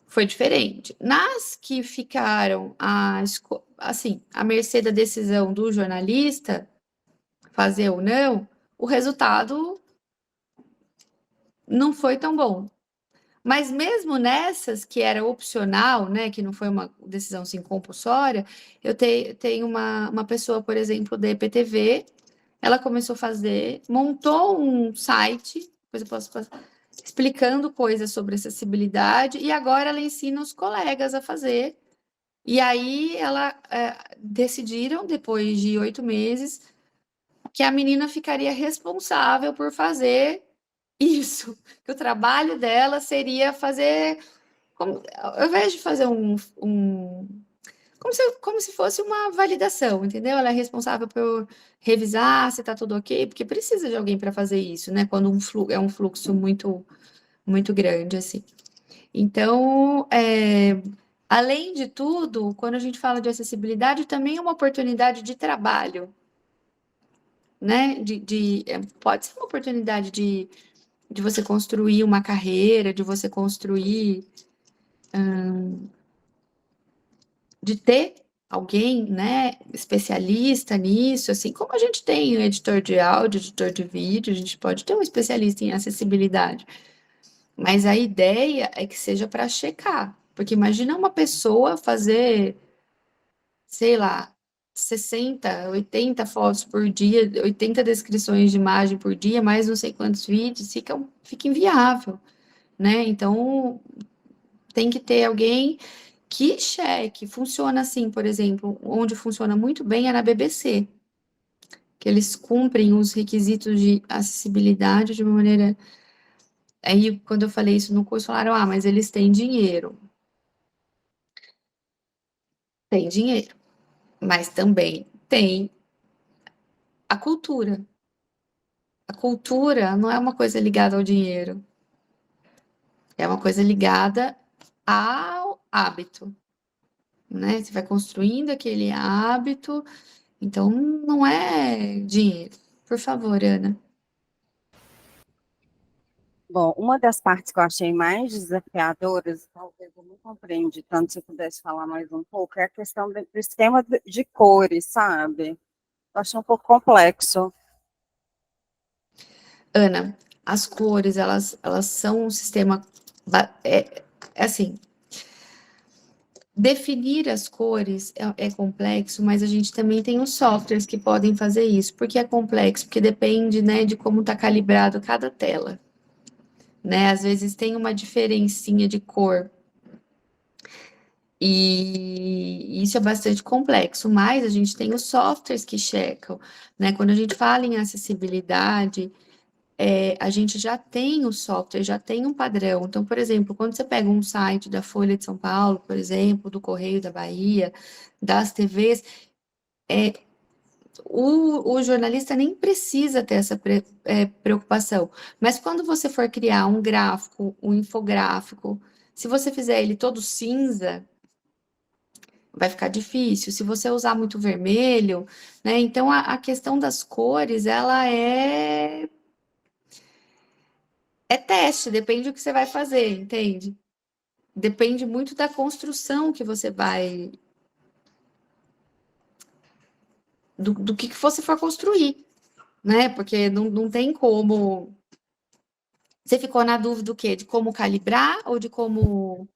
Foi diferente. Nas que ficaram assim, à mercê da decisão do jornalista, fazer ou não, o resultado não foi tão bom. Mas mesmo nessas que era opcional, né, que não foi uma decisão assim compulsória, tenho uma pessoa, por exemplo, da EPTV, ela começou a fazer, montou um site, depois eu posso passar, explicando coisas sobre acessibilidade, e agora ela ensina os colegas a fazer E aí decidiram, depois de 8 meses, que a menina ficaria responsável por fazer isso, que o trabalho dela seria fazer, ao invés de fazer como se fosse uma validação, entendeu? Ela é responsável por revisar se está tudo ok, porque precisa de alguém para fazer isso, né? Quando é um fluxo muito, muito grande, assim. Então, além de tudo, quando a gente fala de acessibilidade, também é uma oportunidade de trabalho, né? Pode ser uma oportunidade de você construir uma carreira, de você construir, de ter alguém, né, especialista nisso, assim como a gente tem um editor de áudio, editor de vídeo, a gente pode ter um especialista em acessibilidade. Mas a ideia é que seja para checar, porque imagina uma pessoa fazer, sei lá, 60, 80 fotos por dia, 80 descrições de imagem por dia, mais não sei quantos vídeos, fica inviável, né? Então, tem que ter alguém que cheque. Funciona assim, por exemplo, onde funciona muito bem é na BBC, que eles cumprem os requisitos de acessibilidade de uma maneira. Aí, quando eu falei isso no curso, falaram: ah, mas eles têm dinheiro. Tem dinheiro, mas também tem a cultura. A cultura não é uma coisa ligada ao dinheiro, é uma coisa ligada ao hábito, né? Você vai construindo aquele hábito, então não é dinheiro. Por favor, Ana. Bom, uma das partes que eu achei mais desafiadoras, talvez eu não compreende tanto, se eu pudesse falar mais um pouco, é a questão do esquema de cores, sabe? Eu achei um pouco complexo. Ana, as cores, elas são um sistema. É assim, definir as cores é complexo, mas a gente também tem os softwares que podem fazer isso. Por que é complexo? Porque depende, né, de como está calibrado cada tela, né? Às vezes tem uma diferencinha de cor. E isso é bastante complexo, mas a gente tem os softwares que checam, né? Quando a gente fala em acessibilidade, a gente já tem o software, já tem um padrão. Então, por exemplo, quando você pega um site da Folha de São Paulo, por exemplo, do Correio da Bahia, das TVs, o jornalista nem precisa ter essa preocupação. Mas quando você for criar um gráfico, um infográfico, se você fizer ele todo cinza, vai ficar difícil. Se você usar muito vermelho, né? Então, a questão das cores, ela é teste, depende do que você vai fazer, entende? Depende muito da construção que você vai. Do que você for construir, né? Porque não tem como. Você ficou na dúvida do quê? De como calibrar ou de como.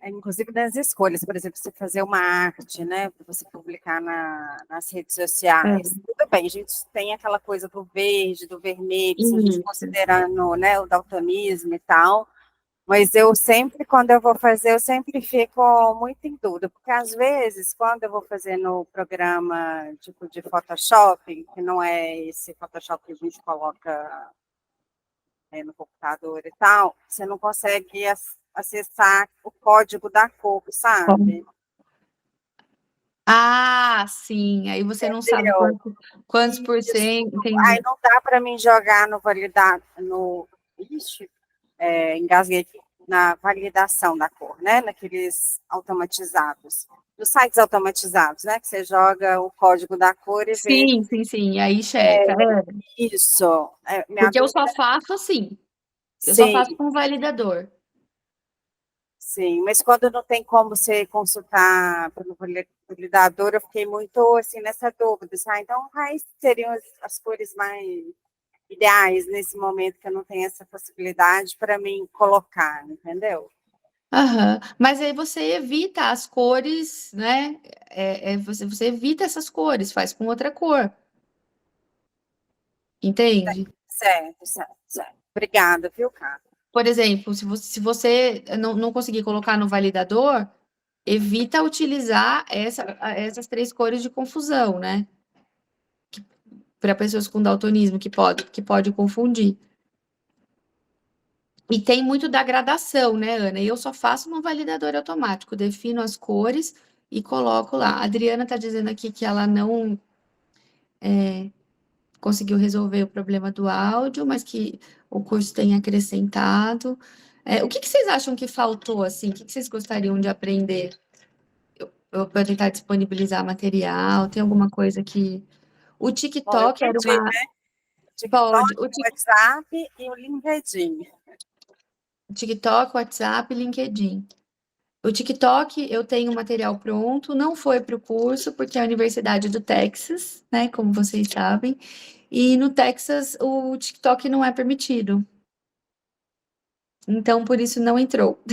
Inclusive das escolhas, por exemplo, você fazer uma arte, né, para você publicar nas redes sociais. Tudo bem, a gente tem aquela coisa do verde, do vermelho, se a gente Isso. considerando, né, o daltonismo e tal, mas eu sempre, quando eu vou fazer, eu sempre fico muito em dúvida, porque às vezes, quando eu vou fazer no programa tipo de Photoshop, que não é esse Photoshop que a gente coloca no computador e tal, você não consegue acessar o código da cor, sabe? Ah, sim. Aí você não sabe Entendeu? quantos por Isso. cento, Aí entendi. não dá para mim jogar no validar, no. Ixi, engasguei aqui, na validação da cor, né? Naqueles automatizados. Nos sites automatizados, né? Que você joga o código da cor e vê. Sim, sim, sim. Aí checa. Isso. Minha Porque eu só dúvida, faço assim. Eu só sim, faço com validador. sim, mas quando não tem como você consultar pelo validador, eu fiquei muito assim nessa dúvida. Então, quais seriam as cores mais ideais nesse momento que eu não tenho essa possibilidade para mim colocar, entendeu? Aham. Mas aí você evita as cores, né? Você evita essas cores, faz com outra cor, entende? Certo, certo, certo. Obrigada, viu, Carla? Por exemplo, se você não conseguir colocar no validador, evita utilizar essas três cores de confusão, né? Para pessoas com daltonismo, que pode confundir. E tem muito da gradação, né, Ana? Eu só faço no validador automático, defino as cores e coloco lá. A Adriana está dizendo aqui que ela não conseguiu resolver o problema do áudio, mas que o curso tem acrescentado. O que vocês acham que faltou, assim? O que vocês gostariam de aprender? Eu vou tentar disponibilizar material. Tem alguma coisa que... O Bom, eu TikTok era pedi, uma... né? TikTok, Pode. O WhatsApp e o LinkedIn. TikTok, WhatsApp, LinkedIn. O TikTok, eu tenho material pronto, não foi para o curso, porque é a Universidade do Texas, né, como vocês sabem, e no Texas o TikTok não é permitido, então por isso não entrou.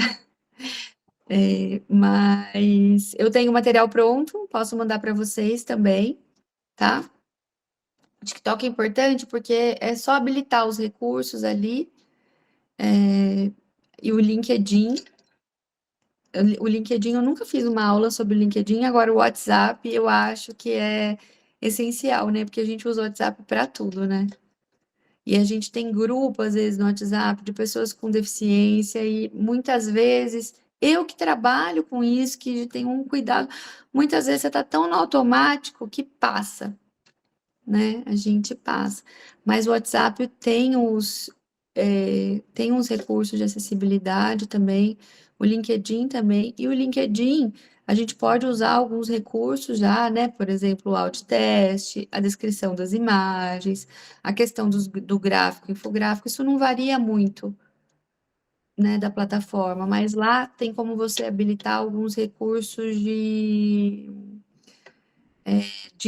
Mas eu tenho material pronto, posso mandar para vocês também, tá? O TikTok é importante porque é só habilitar os recursos ali, e o LinkedIn. O LinkedIn, eu nunca fiz uma aula sobre o LinkedIn, agora o WhatsApp eu acho que é essencial, né? Porque a gente usa o WhatsApp para tudo, né? E a gente tem grupo, às vezes, no WhatsApp de pessoas com deficiência, e muitas vezes, eu que trabalho com isso, que tenho um cuidado, muitas vezes você está tão no automático que passa, né? A gente passa. Mas o WhatsApp tem uns recursos de acessibilidade também, o LinkedIn também, e o LinkedIn a gente pode usar alguns recursos já, né? Por exemplo, o alt teste, a descrição das imagens, a questão do gráfico, infográfico, isso não varia muito, né, da plataforma, mas lá tem como você habilitar alguns recursos de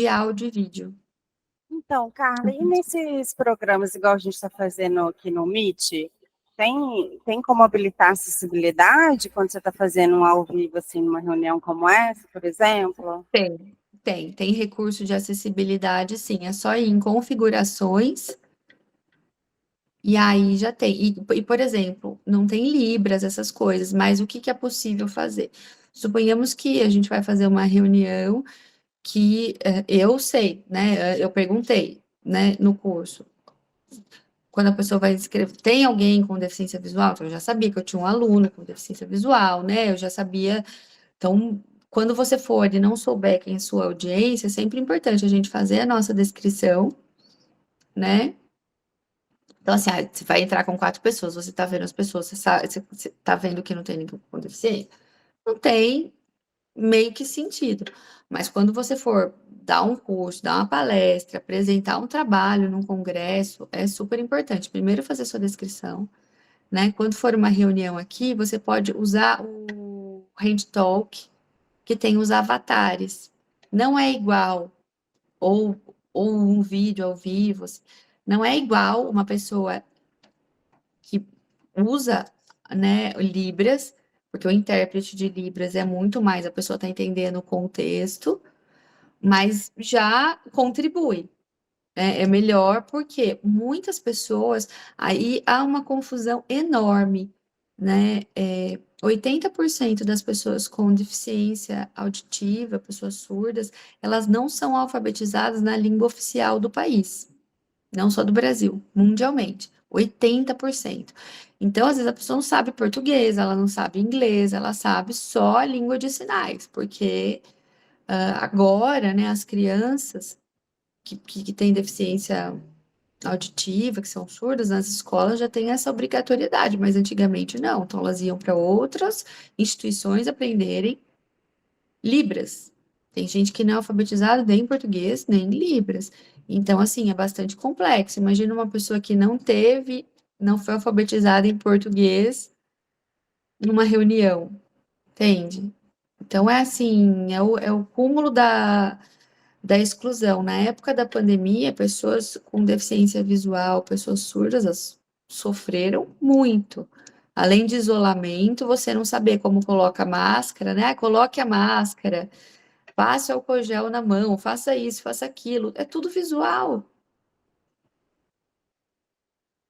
áudio e vídeo. Então, Carla, e nesses programas, igual a gente está fazendo aqui no Meet, tem como habilitar acessibilidade quando você está fazendo um ao vivo, assim, numa reunião como essa, por exemplo? Tem recurso de acessibilidade, sim. É só ir em configurações e aí já tem. Por exemplo, não tem Libras, essas coisas, mas o que que é possível fazer? Suponhamos que a gente vai fazer uma reunião que eu sei, né? Eu perguntei, né, no curso. Quando a pessoa vai escrever, tem alguém com deficiência visual? Então, eu já sabia que eu tinha um aluno com deficiência visual, né? Eu já sabia. Então, quando você for e não souber quem é sua audiência, é sempre importante a gente fazer a nossa descrição, né? Então, assim, você vai entrar com 4 pessoas, você tá vendo as pessoas, você tá vendo que não tem ninguém com deficiência? Não tem meio que sentido. Mas quando você for dar um curso, dar uma palestra, apresentar um trabalho num congresso, é super importante. Primeiro fazer sua descrição, né? Quando for uma reunião aqui, você pode usar o Hand Talk, que tem os avatares. Não é igual, ou, ou um vídeo ao vivo, assim, não é igual uma pessoa que usa, né, Libras, porque o intérprete de Libras é muito mais, a pessoa está entendendo o contexto, mas já contribui. É melhor porque muitas pessoas, aí há uma confusão enorme, né? 80% das pessoas com deficiência auditiva, pessoas surdas, elas não são alfabetizadas na língua oficial do país, não só do Brasil, mundialmente. 80%. Então, às vezes, a pessoa não sabe português, ela não sabe inglês, ela sabe só a língua de sinais, porque agora, né, as crianças que têm deficiência auditiva, que são surdas, nas escolas já tem essa obrigatoriedade, mas antigamente não. Então elas iam para outras instituições aprenderem Libras. Tem gente que não é alfabetizada nem em português, nem em Libras. Então, assim, é bastante complexo. Imagina uma pessoa que não foi alfabetizada em português numa reunião, entende? Então, é assim, é o cúmulo da exclusão. Na época da pandemia, pessoas com deficiência visual, pessoas surdas, elas sofreram muito. Além de isolamento, você não saber como coloca a máscara, né? Ah, coloque a máscara, passe álcool gel na mão, faça isso, faça aquilo. É tudo visual,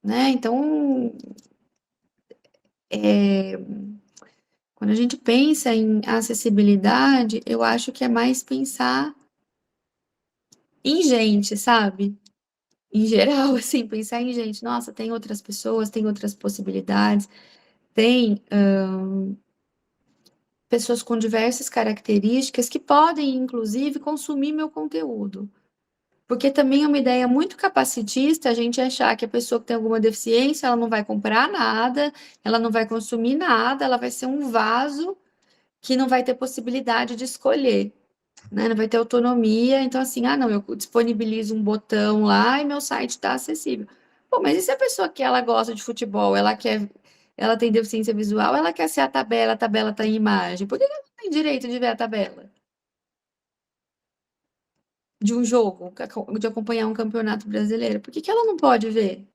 né? Então, é, Quando a gente pensa em acessibilidade, eu acho que é mais pensar em gente, sabe? Em geral, assim, pensar em gente. Nossa, tem outras pessoas, tem outras possibilidades, tem pessoas com diversas características que podem, inclusive, consumir meu conteúdo. Porque também é uma ideia muito capacitista a gente achar que a pessoa que tem alguma deficiência, ela não vai comprar nada, ela não vai consumir nada, ela vai ser um vaso que não vai ter possibilidade de escolher, né? Não vai ter autonomia. Então, assim, não, eu disponibilizo um botão lá e meu site está acessível. Pô, mas e se a pessoa que ela gosta de futebol, ela tem deficiência visual, ela quer ser a tabela está em imagem, por que ela não tem direito de ver a tabela? De um jogo, de acompanhar um campeonato brasileiro, por que que ela não pode ver?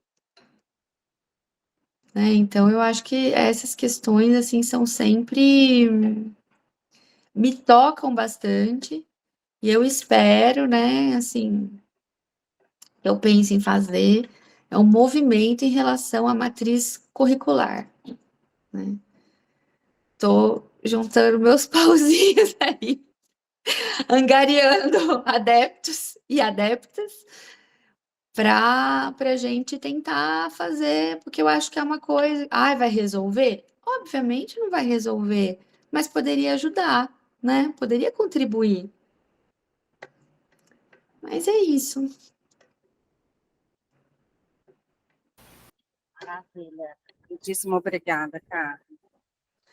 Né? Então, eu acho que essas questões, assim, são sempre... me tocam bastante, e eu espero, né, assim, eu penso em fazer um movimento em relação à matriz curricular, né? Tô juntando meus pauzinhos aí, angariando adeptos e adeptas para a gente tentar fazer, porque eu acho que é uma coisa. Vai resolver? Obviamente não vai resolver, mas poderia ajudar, né? Poderia contribuir. Mas é isso. Maravilha. Muitíssimo obrigada, cara.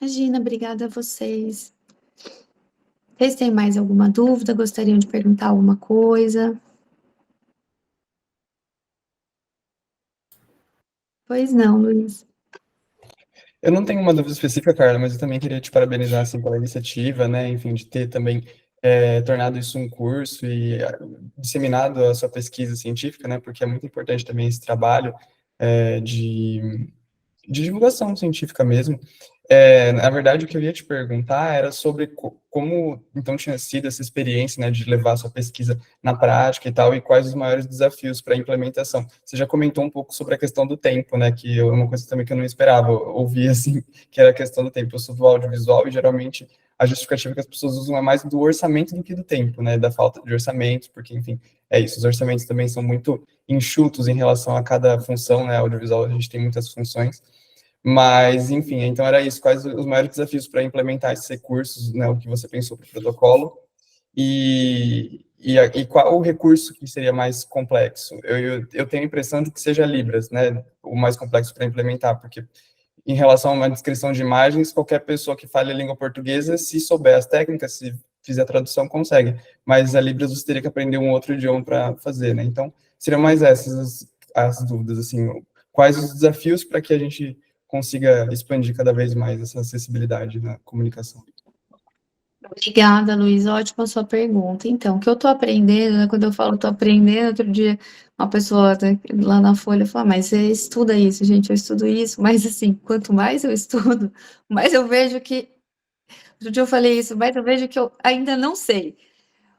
Imagina, obrigada a vocês. Vocês têm mais alguma dúvida? Gostariam de perguntar alguma coisa? Pois não, Luiz. Eu não tenho uma dúvida específica, Carla, mas eu também queria te parabenizar, assim, pela iniciativa, né, enfim, de ter também tornado isso um curso e disseminado a sua pesquisa científica, né, porque é muito importante também esse trabalho de divulgação científica mesmo. Na verdade, o que eu ia te perguntar era sobre como, então, tinha sido essa experiência, né, de levar a sua pesquisa na prática e tal, e quais os maiores desafios para a implementação. Você já comentou um pouco sobre a questão do tempo, né, que é uma coisa também que eu não esperava ouvir, assim, que era a questão do tempo. Eu sou do audiovisual e, geralmente, a justificativa que as pessoas usam é mais do orçamento do que do tempo, né, da falta de orçamento, porque, enfim, é isso, os orçamentos também são muito enxutos em relação a cada função, né, audiovisual a gente tem muitas funções, mas, enfim, então era isso. Quais os maiores desafios para implementar esses recursos, né? O que você pensou para o protocolo? E qual o recurso que seria mais complexo? Eu tenho a impressão de que seja Libras, né? O mais complexo para implementar, porque em relação a uma descrição de imagens, qualquer pessoa que fale a língua portuguesa, se souber as técnicas, se fizer a tradução, consegue. Mas a Libras você teria que aprender um outro idioma para fazer, né? Então, seriam mais essas as dúvidas, assim, quais os desafios para que a gente consiga expandir cada vez mais essa acessibilidade na comunicação. Obrigada, Luiz. Ótima a sua pergunta. Então, o que eu estou aprendendo, né, quando eu falo estou aprendendo, outro dia uma pessoa lá na Folha falou, mas você estuda isso, gente, eu estudo isso, mas assim, quanto mais eu estudo, mais eu vejo que... Outro dia eu falei isso, mas eu vejo que eu ainda não sei.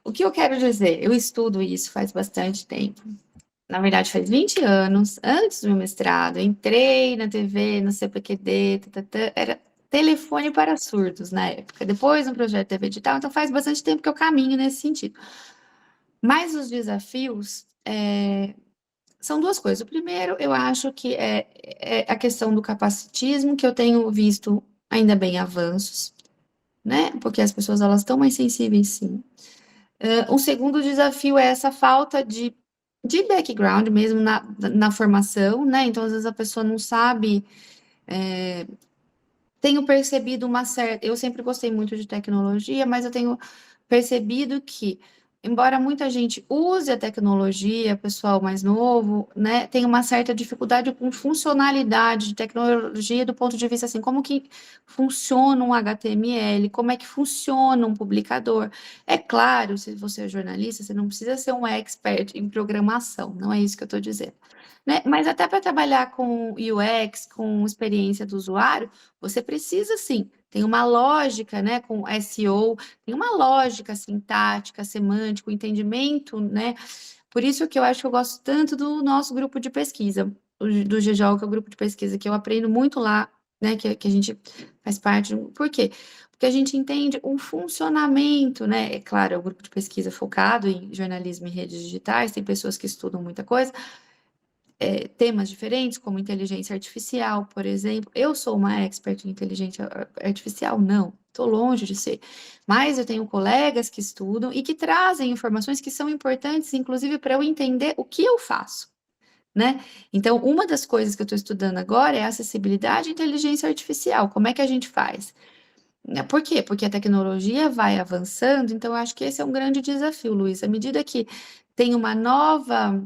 O que eu quero dizer? Eu estudo isso faz bastante tempo. Na verdade, faz 20 anos, antes do meu mestrado, eu entrei na TV, no CPQD, era telefone para surdos na época. Depois, no projeto TV Digital, então faz bastante tempo que eu caminho nesse sentido. Mas os desafios são duas coisas. O primeiro, eu acho que é a questão do capacitismo, que eu tenho visto ainda bem avanços, né? Porque as pessoas elas estão mais sensíveis, sim. Um segundo desafio é essa falta de background mesmo na formação, né? Então, às vezes a pessoa não sabe. Tenho percebido uma certa. Eu sempre gostei muito de tecnologia, mas eu tenho percebido que, embora muita gente use a tecnologia, pessoal mais novo, né, tem uma certa dificuldade com funcionalidade de tecnologia do ponto de vista assim, como que funciona um HTML, como é que funciona um publicador. É claro, se você é jornalista, você não precisa ser um expert em programação, não é isso que eu estou dizendo. Né? Mas até para trabalhar com UX, com experiência do usuário, você precisa sim, tem uma lógica, né, com SEO, tem uma lógica sintática, semântica, entendimento, né? Por isso que eu acho que eu gosto tanto do nosso grupo de pesquisa, do GEJOL, que é o grupo de pesquisa, que eu aprendo muito lá né, que a gente faz parte. Por quê? Porque a gente entende um funcionamento, né? É claro, é um grupo de pesquisa focado em jornalismo e redes digitais, tem pessoas que estudam muita coisa, temas diferentes, como inteligência artificial, por exemplo. Eu sou uma expert em inteligência artificial? Não, estou longe de ser. Mas eu tenho colegas que estudam e que trazem informações que são importantes, inclusive para eu entender o que eu faço, né? Então, uma das coisas que eu estou estudando agora é acessibilidade e inteligência artificial. Como é que a gente faz? Por quê? Porque a tecnologia vai avançando, então eu acho que esse é um grande desafio, Luiz. À medida que tem uma nova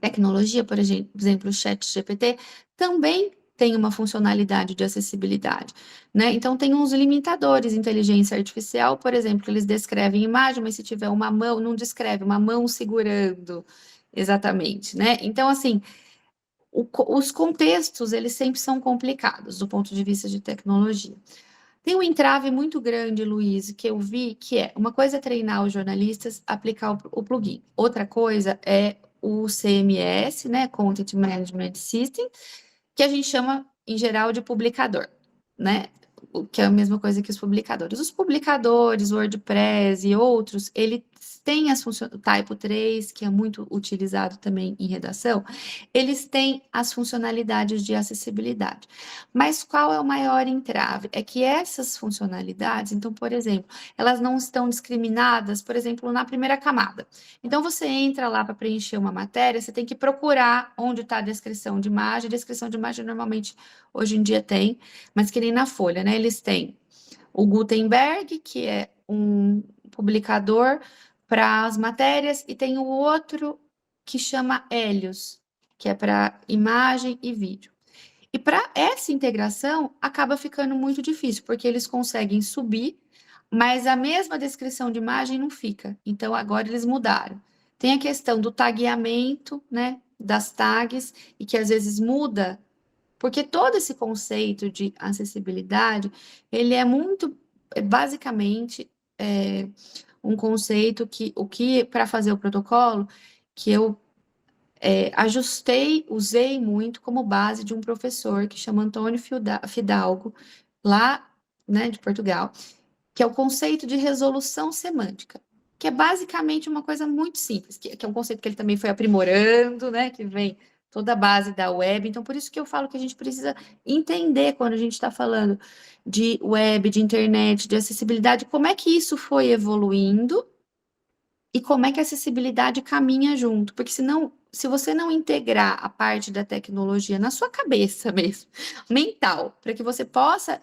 tecnologia, por exemplo, o ChatGPT, também tem uma funcionalidade de acessibilidade, né? Então, tem uns limitadores. Inteligência artificial, por exemplo, eles descrevem imagem, mas se tiver uma mão, não descreve uma mão segurando exatamente, né? Então, assim, os contextos, eles sempre são complicados do ponto de vista de tecnologia. Tem um entrave muito grande, Luiz, que eu vi, que é uma coisa é treinar os jornalistas a aplicar o plugin. Outra coisa é o CMS, né, Content Management System, que a gente chama, em geral, de publicador, né? O que é a mesma coisa que os publicadores. Os publicadores, WordPress e outros, eles têm as funções, o Typo 3, que é muito utilizado também em redação, eles têm as funcionalidades de acessibilidade. Mas qual é o maior entrave? É que essas funcionalidades, então, por exemplo, elas não estão discriminadas, por exemplo, na primeira camada. Então, você entra lá para preencher uma matéria, você tem que procurar onde está a descrição de imagem. Descrição de imagem, normalmente, hoje em dia tem, mas que nem na Folha, né? Eles têm o Gutenberg, que é um publicador para as matérias, e tem o outro que chama Helios, que é para imagem e vídeo. E para essa integração, acaba ficando muito difícil, porque eles conseguem subir, mas a mesma descrição de imagem não fica. Então, agora eles mudaram. Tem a questão do tagueamento, né, das tags, e que às vezes muda, porque todo esse conceito de acessibilidade, ele é muito, basicamente, um conceito que para fazer o protocolo, que eu usei muito como base de um professor que chama Antônio Fidalgo, lá, né, de Portugal, que é o conceito de resolução semântica, que é basicamente uma coisa muito simples, que é um conceito que ele também foi aprimorando, né, que vem toda a base da web. Então, por isso que eu falo que a gente precisa entender, quando a gente está falando de web, de internet, de acessibilidade, como é que isso foi evoluindo e como é que a acessibilidade caminha junto, porque senão, se você não integrar a parte da tecnologia na sua cabeça mesmo, mental, para que você possa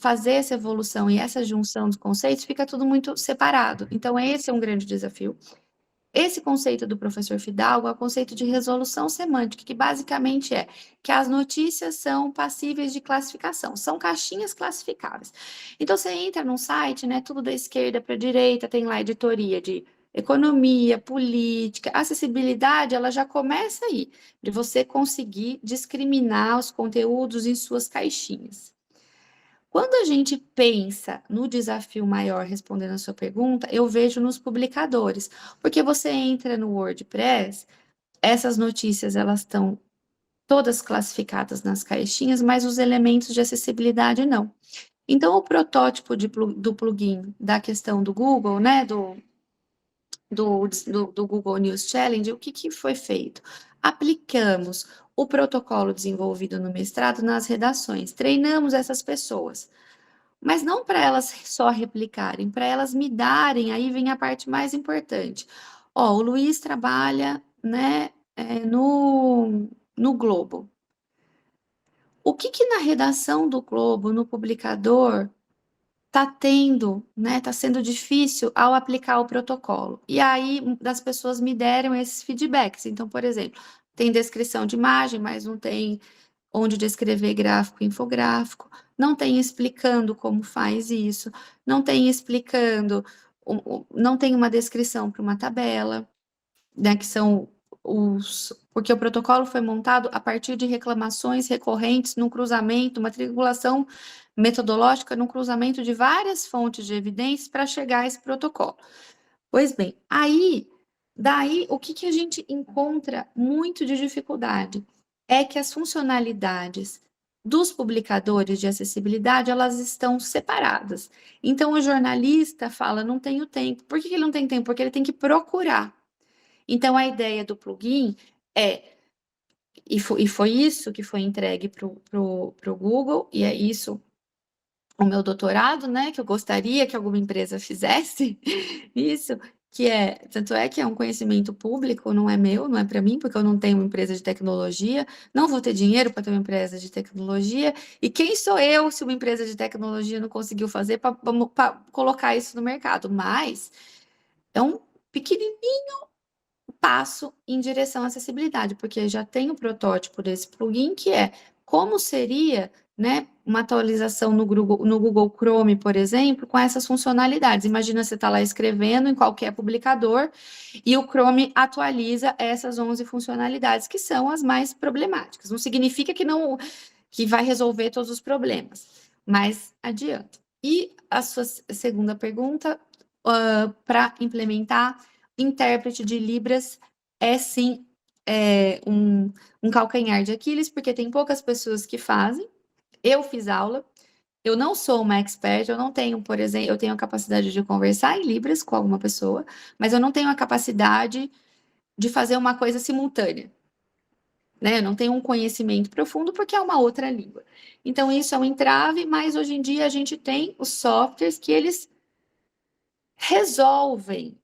fazer essa evolução e essa junção dos conceitos, fica tudo muito separado. Então, esse é um grande desafio. Esse conceito do professor Fidalgo é o conceito de resolução semântica, que basicamente é que as notícias são passíveis de classificação, são caixinhas classificáveis. Então, você entra num site, né, tudo da esquerda para a direita, tem lá editoria de economia, política, acessibilidade, ela já começa aí, de você conseguir discriminar os conteúdos em suas caixinhas. Quando a gente pensa no desafio maior, respondendo a sua pergunta, eu vejo nos publicadores, porque você entra no WordPress, essas notícias elas estão todas classificadas nas caixinhas, mas os elementos de acessibilidade não. Então, o protótipo do plugin da questão do Google, né, do Google News Challenge, o que foi feito? Aplicamos o protocolo desenvolvido no mestrado nas redações, treinamos essas pessoas. Mas não para elas só replicarem, para elas me darem, aí vem a parte mais importante. Ó, o Luiz trabalha, né, no Globo. O que na redação do Globo, no publicador, tá tendo, né, tá sendo difícil ao aplicar o protocolo? E aí, das pessoas me deram esses feedbacks. Então, por exemplo, tem descrição de imagem, mas não tem onde descrever gráfico e infográfico, não tem explicando como faz isso, não tem explicando, não tem uma descrição para uma tabela, né, que são porque o protocolo foi montado a partir de reclamações recorrentes num cruzamento, uma triangulação metodológica num cruzamento de várias fontes de evidências para chegar a esse protocolo. Pois bem, daí, o que a gente encontra muito de dificuldade é que as funcionalidades dos publicadores de acessibilidade, elas estão separadas. Então, o jornalista fala, não tenho tempo. Por que ele não tem tempo? Porque ele tem que procurar. Então, a ideia do plugin é, e foi isso que foi entregue para o Google, e é isso o meu doutorado, né, que eu gostaria que alguma empresa fizesse isso, que é, tanto é que é um conhecimento público, não é meu, não é para mim, porque eu não tenho uma empresa de tecnologia, não vou ter dinheiro para ter uma empresa de tecnologia, e quem sou eu se uma empresa de tecnologia não conseguiu fazer para colocar isso no mercado? Mas é um pequenininho passo em direção à acessibilidade, porque já tem o protótipo desse plugin, que é como seria, né, uma atualização no Google Chrome, por exemplo, com essas funcionalidades. Imagina você está lá escrevendo em qualquer publicador e o Chrome atualiza essas 11 funcionalidades, que são as mais problemáticas. Não significa que vai resolver todos os problemas, mas adianta. E a sua segunda pergunta, para implementar intérprete de Libras é sim um calcanhar de Aquiles, porque tem poucas pessoas que fazem. Eu fiz aula, eu não sou uma expert, eu não tenho, por exemplo, eu tenho a capacidade de conversar em Libras com alguma pessoa, mas eu não tenho a capacidade de fazer uma coisa simultânea, né? Eu não tenho um conhecimento profundo porque é uma outra língua. Então, isso é um entrave, mas hoje em dia a gente tem os softwares que eles resolvem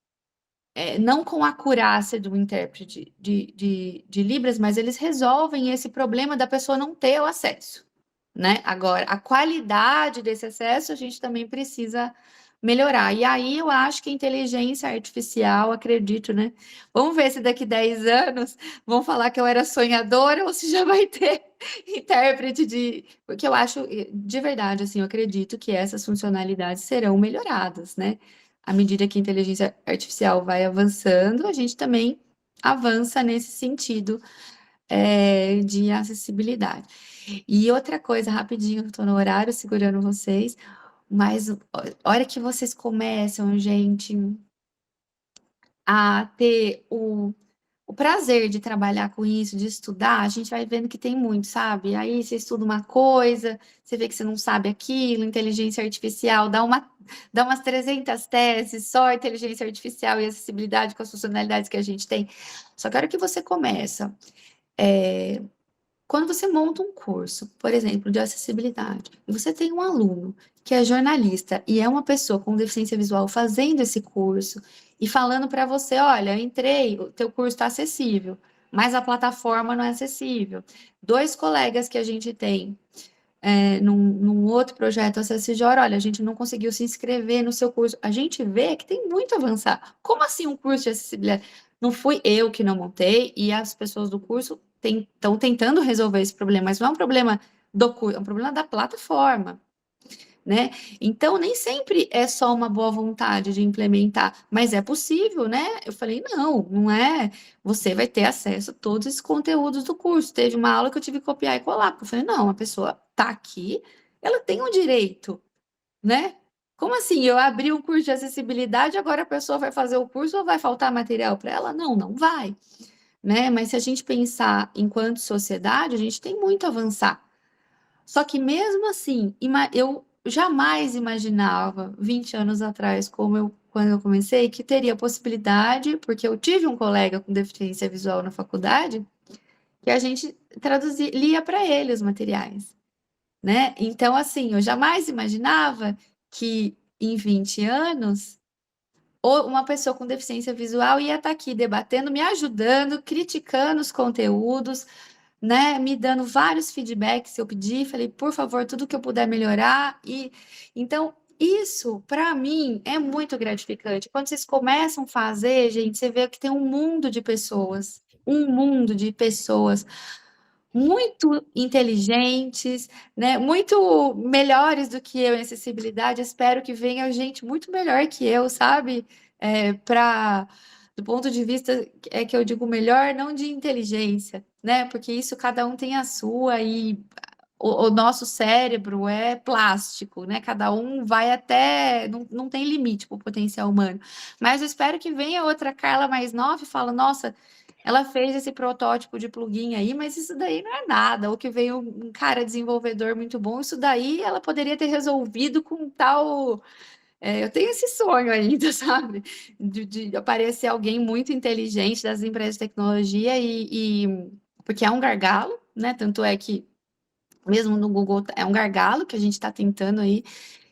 não com a acurácia do intérprete de Libras, mas eles resolvem esse problema da pessoa não ter o acesso, né? Agora, a qualidade desse acesso a gente também precisa melhorar. E aí eu acho que a inteligência artificial, acredito, né? Vamos ver se daqui 10 anos vão falar que eu era sonhadora ou se já vai ter intérprete de... Porque eu acho, de verdade, assim, eu acredito que essas funcionalidades serão melhoradas, né? À medida que a inteligência artificial vai avançando, a gente também avança nesse sentido de acessibilidade. E outra coisa, rapidinho, estou no horário segurando vocês, mas a hora que vocês começam, gente, a ter o prazer de trabalhar com isso, de estudar, a gente vai vendo que tem muito, sabe? Aí você estuda uma coisa, você vê que você não sabe aquilo, inteligência artificial, dá umas 300 teses, só inteligência artificial e acessibilidade com as funcionalidades que a gente tem. Só que a hora que você começa, quando você monta um curso, por exemplo, de acessibilidade, e você tem um aluno que é jornalista e é uma pessoa com deficiência visual fazendo esse curso e falando para você, olha, eu entrei, o teu curso está acessível, mas a plataforma não é acessível. 2 colegas que a gente tem num outro projeto Acessijor, olha, a gente não conseguiu se inscrever no seu curso. A gente vê que tem muito a avançar. Como assim um curso de acessibilidade? Não fui eu que não montei e as pessoas do curso estão tentando resolver esse problema, mas não é um problema do curso, é um problema da plataforma, né? Então, nem sempre é só uma boa vontade de implementar, mas é possível, né? Eu falei, não é. Você vai ter acesso a todos esses conteúdos do curso. Teve uma aula que eu tive que copiar e colar, porque eu falei, não, a pessoa tá aqui, ela tem um direito, né? Como assim? Eu abri um curso de acessibilidade, agora a pessoa vai fazer o curso ou vai faltar material para ela? Não vai, né? Mas se a gente pensar enquanto sociedade, a gente tem muito a avançar. Só que mesmo assim, eu jamais imaginava, 20 anos atrás, quando eu comecei, que teria a possibilidade, porque eu tive um colega com deficiência visual na faculdade, que a gente lia para ele os materiais, né? Então, assim, eu jamais imaginava que em 20 anos, uma pessoa com deficiência visual ia estar aqui debatendo, me ajudando, criticando os conteúdos, né, me dando vários feedbacks que eu pedi, falei, por favor, tudo que eu puder melhorar. E então, isso, para mim, é muito gratificante. Quando vocês começam a fazer, gente, você vê que tem um mundo de pessoas muito inteligentes, né, muito melhores do que eu em acessibilidade. Espero que venha gente muito melhor que eu, sabe? Do ponto de vista que eu digo melhor, não de inteligência, né? Porque isso cada um tem a sua e o nosso cérebro é plástico, né? Cada um vai até, não tem limite para o potencial humano. Mas eu espero que venha outra Carla mais nova e fala, nossa, ela fez esse protótipo de plugin aí, mas isso daí não é nada. Ou que veio um cara desenvolvedor muito bom, isso daí ela poderia ter resolvido com tal. Eu tenho esse sonho ainda, sabe? De aparecer alguém muito inteligente das empresas de tecnologia porque é um gargalo, né? Tanto é que mesmo no Google é um gargalo que a gente está tentando aí,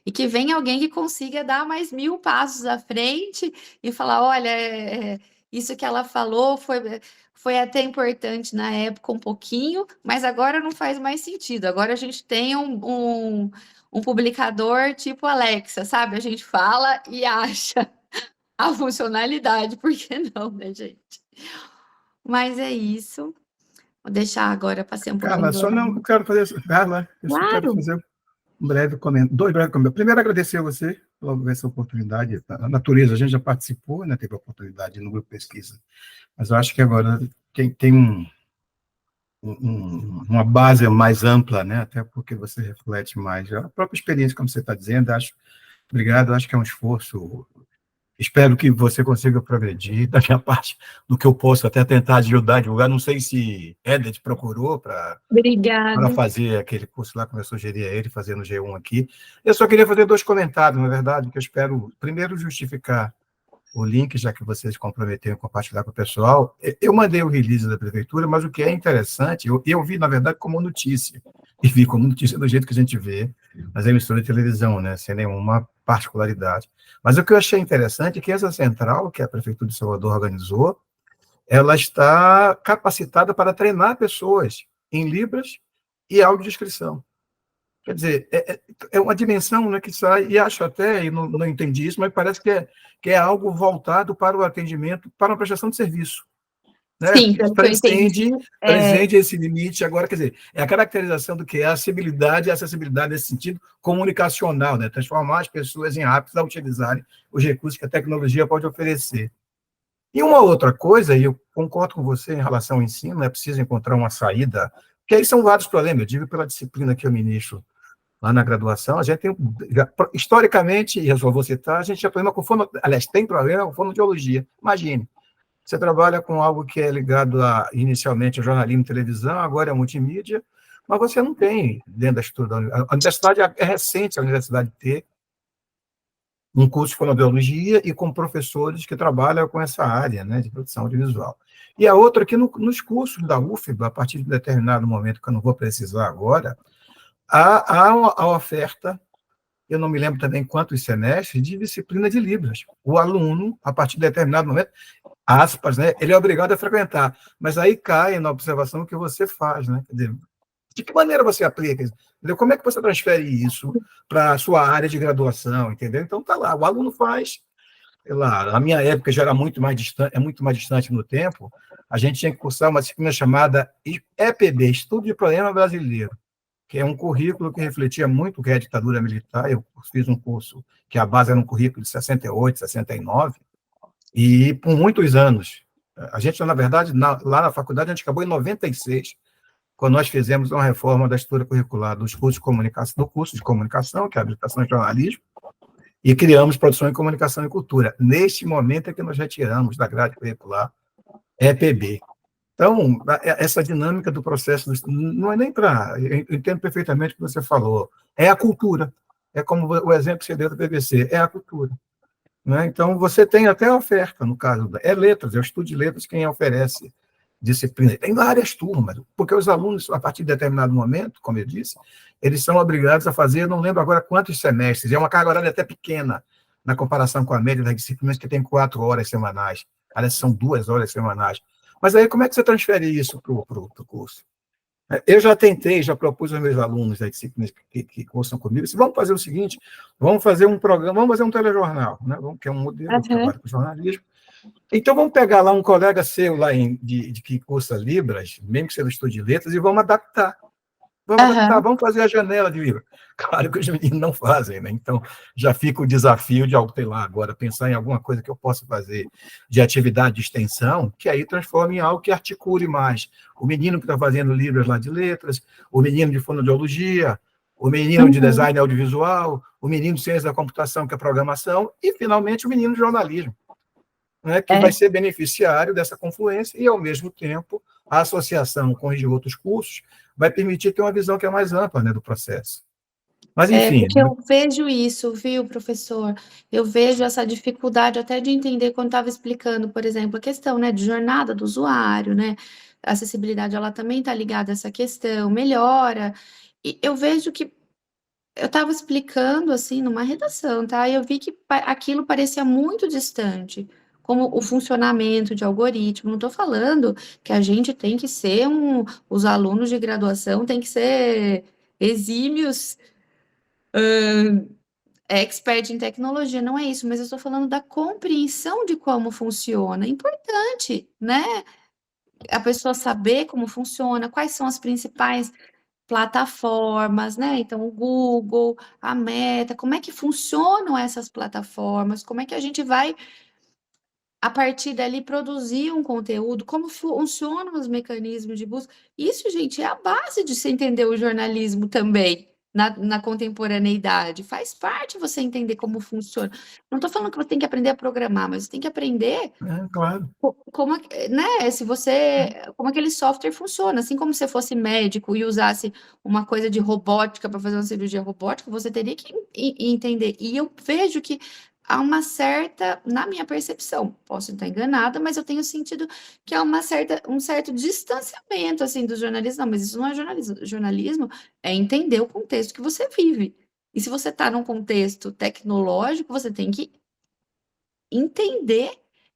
e que venha alguém que consiga dar mais 1000 passos à frente e falar, olha, isso que ela falou foi até importante na época um pouquinho, mas agora não faz mais sentido. Agora a gente tem um publicador tipo Alexa, sabe? A gente fala e acha a funcionalidade, por que não, né, gente? Mas é isso. Vou deixar agora, passei um pouquinho Carla, do só não, eu quero fazer, Carla, eu só quero Claro. fazer um breve comentário, 2 breves comentários. Primeiro, agradecer a você por essa oportunidade. A natureza, a gente já participou, né, teve a oportunidade no grupo de pesquisa, mas eu acho que agora tem uma base mais ampla, né, até porque você reflete mais a própria experiência, como você está dizendo, obrigado, acho que é um esforço. Espero que você consiga progredir. Da minha parte, do que eu posso até tentar ajudar a divulgar. Não sei se Eder te procurou para Obrigada. fazer aquele curso lá, como eu sugeri a ele, fazer no G1 aqui. Eu só queria fazer 2 comentários, na verdade, que eu espero, primeiro, justificar o link, já que vocês se comprometeram a compartilhar com o pessoal. Eu mandei o release da prefeitura, mas o que é interessante, eu vi, na verdade, como notícia, e vi como notícia do jeito que a gente vê nas emissoras de televisão, né, sem nenhuma particularidade. Mas o que eu achei interessante é que essa central, que a Prefeitura de Salvador organizou, ela está capacitada para treinar pessoas em Libras e audiodescrição. Quer dizer, é uma dimensão, né, que sai, e acho até, e não entendi isso, mas parece que é algo voltado para o atendimento, para a prestação de serviço. Né? Sim, pelo que eu entendi. Transcende esse limite agora, quer dizer, é a caracterização do que é acessibilidade e acessibilidade nesse sentido comunicacional, né? Transformar as pessoas em aptas a utilizarem os recursos que a tecnologia pode oferecer. E uma outra coisa, e eu concordo com você em relação ao ensino, é preciso encontrar uma saída, porque aí são vários problemas, eu digo pela disciplina que eu ministro lá na graduação, a gente tem, historicamente, e eu só vou citar, a gente tinha problema com aliás, tem problema com fonoaudiologia, imagine. Você trabalha com algo que é ligado inicialmente a jornalismo e televisão, agora é multimídia, mas você não tem dentro da estrutura. A universidade é recente, a universidade ter um curso de fonoaudiologia e com professores que trabalham com essa área, né, de produção audiovisual. E a outra que nos cursos da UFBA, a partir de um determinado momento, que eu não vou precisar agora, há a oferta, eu não me lembro também quantos semestres, de disciplina de Libras. O aluno, a partir de determinado momento, aspas, né, ele é obrigado a frequentar, mas aí cai na observação que você faz, né, quer dizer, de que maneira você aplica isso? Entendeu? Como é que você transfere isso para a sua área de graduação, entendeu? Então, tá lá, o aluno faz, sei lá, a minha época já era muito mais distante no tempo, a gente tinha que cursar uma disciplina chamada EPB, Estudo de Problema Brasileiro, que é um currículo que refletia muito o que é a ditadura militar. Eu fiz um curso que a base era um currículo de 68, 69, e por muitos anos. A gente, na verdade, lá na faculdade, a gente acabou em 96, quando nós fizemos uma reforma da estrutura curricular dos cursos de comunicação, do curso de comunicação, que é habilitação em jornalismo, e criamos produção em comunicação e cultura. Neste momento é que nós retiramos da grade curricular EPB. Então, essa dinâmica do processo não é nem para... Eu entendo perfeitamente o que você falou. É a cultura. É como o exemplo que você deu do BBC. É a cultura. Né? Então, você tem até a oferta, no caso. É letras, é o estudo de letras quem oferece disciplina. Tem várias turmas, porque os alunos, a partir de determinado momento, como eu disse, eles são obrigados a fazer, não lembro agora quantos semestres, é uma carga horária até pequena, na comparação com a média das disciplinas que tem 4 horas semanais. Aliás, são 2 horas semanais. Mas aí, como é que você transfere isso para o curso? Eu já tentei, já propus aos meus alunos das disciplinas que cursam comigo, disse, vamos fazer o seguinte, vamos fazer um programa, vamos fazer um telejornal, né? Que é um modelo de trabalho com jornalismo. Então, vamos pegar lá um colega seu lá de que cursa Libras, mesmo que seja estudo de letras, e vamos adaptar. Vamos fazer a janela de Libras. Claro que os meninos não fazem, né? Então, já fica o desafio de, sei lá, agora, pensar em alguma coisa que eu possa fazer de atividade de extensão, que aí transforma em algo que articule mais. O menino que está fazendo Libras lá de letras, o menino de fonoaudiologia, o menino de design audiovisual, o menino de ciência da computação, que é programação, e, finalmente, o menino de jornalismo. né, que vai ser beneficiário dessa confluência e, ao mesmo tempo, a associação com os de outros cursos vai permitir ter uma visão que é mais ampla, né, do processo. Mas, enfim... Porque eu vejo isso, viu, professor? Eu vejo essa dificuldade até de entender quando estava explicando, por exemplo, a questão, né, de jornada do usuário, né? A acessibilidade, ela também está ligada a essa questão, melhora. E eu vejo que eu estava explicando, assim, numa redação, tá? E eu vi que aquilo parecia muito distante, como o funcionamento de algoritmo. Não estou falando que a gente tem que ser os alunos de graduação têm que ser exímios, expert em tecnologia, não é isso, mas eu estou falando da compreensão de como funciona. É importante, né? A pessoa saber como funciona, quais são as principais plataformas, né? Então, o Google, a Meta, como é que funcionam essas plataformas, como é que a gente vai, a partir dali, produzir um conteúdo, como funcionam os mecanismos de busca. Isso, gente, é a base de se entender o jornalismo também, na contemporaneidade. Faz parte você entender como funciona. Não estou falando que você tem que aprender a programar, mas você tem que aprender claro. como, né, como aquele software funciona. Assim como se fosse médico e usasse uma coisa de robótica para fazer uma cirurgia robótica, você teria que entender. E eu vejo que há uma certa, na minha percepção, posso estar enganada, mas eu tenho sentido que há um certo distanciamento, assim, do jornalismo. Não, mas isso não é jornalismo. Jornalismo é entender o contexto que você vive. E se você está num contexto tecnológico, você tem que entender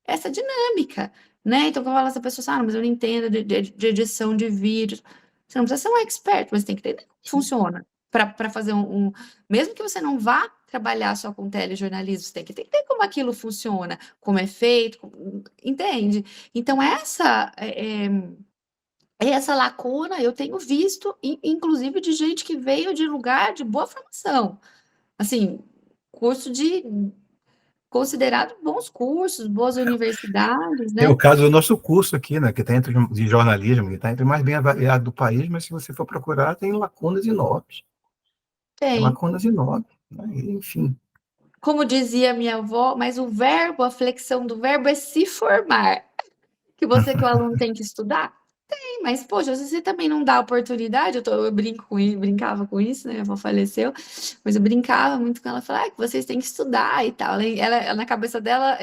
essa dinâmica, né? Então, quando eu falo essa pessoa, assim, mas eu não entendo de edição de vídeo. Você não precisa ser um expert, mas tem que entender como funciona para fazer mesmo que você não vá trabalhar só com telejornalismo, você tem que entender como aquilo funciona, como é feito, entende? Então, essa lacuna eu tenho visto, inclusive, de gente que veio de lugar de boa formação. Assim, curso considerado bons cursos, boas universidades, É né? o caso do nosso curso aqui, né, que está de jornalismo, que está entre mais bem avaliado do país, mas se você for procurar, tem lacunas enormes. Tem lacunas enormes, né? Enfim. Como dizia minha avó, mas a flexão do verbo é se formar. Que o aluno tem que estudar? Tem, mas, poxa, se você também não dá oportunidade, eu brincava com isso, né? Minha avó faleceu, mas eu brincava muito com ela, falava que vocês têm que estudar e tal. Ela, na cabeça dela,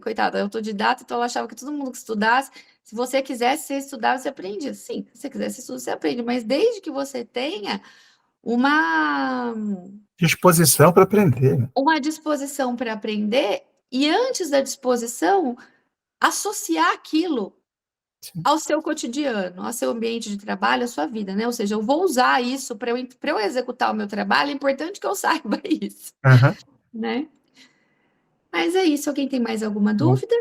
coitada, autodidata, então ela achava que todo mundo que estudasse, se você quisesse você estudar, você aprendia. Sim, se você quisesse estudar, você aprende, mas desde que você tenha uma disposição para aprender, né? Uma disposição para aprender, e antes da disposição, associar aquilo ao seu cotidiano, ao seu ambiente de trabalho, à sua vida, né? Ou seja, eu vou usar isso para eu executar o meu trabalho, é importante que eu saiba isso, né? Mas é isso. Alguém tem mais alguma dúvida?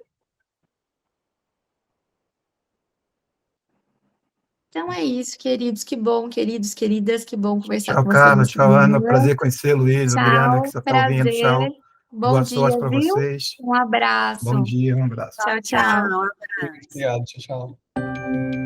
Então é isso, queridos. Que bom, queridos, queridas, que bom conversar Tchau, com vocês Carla. nesse Tchau, Ana. dia. Prazer conhecer, Luiz, Adriana, que Tchau, você está ouvindo. prazer. Tchau. Bom Boa dia, sorte para viu? vocês. Um abraço. Bom dia, um abraço. Tchau, tchau. Tchau, um abraço. Obrigado, tchau, tchau.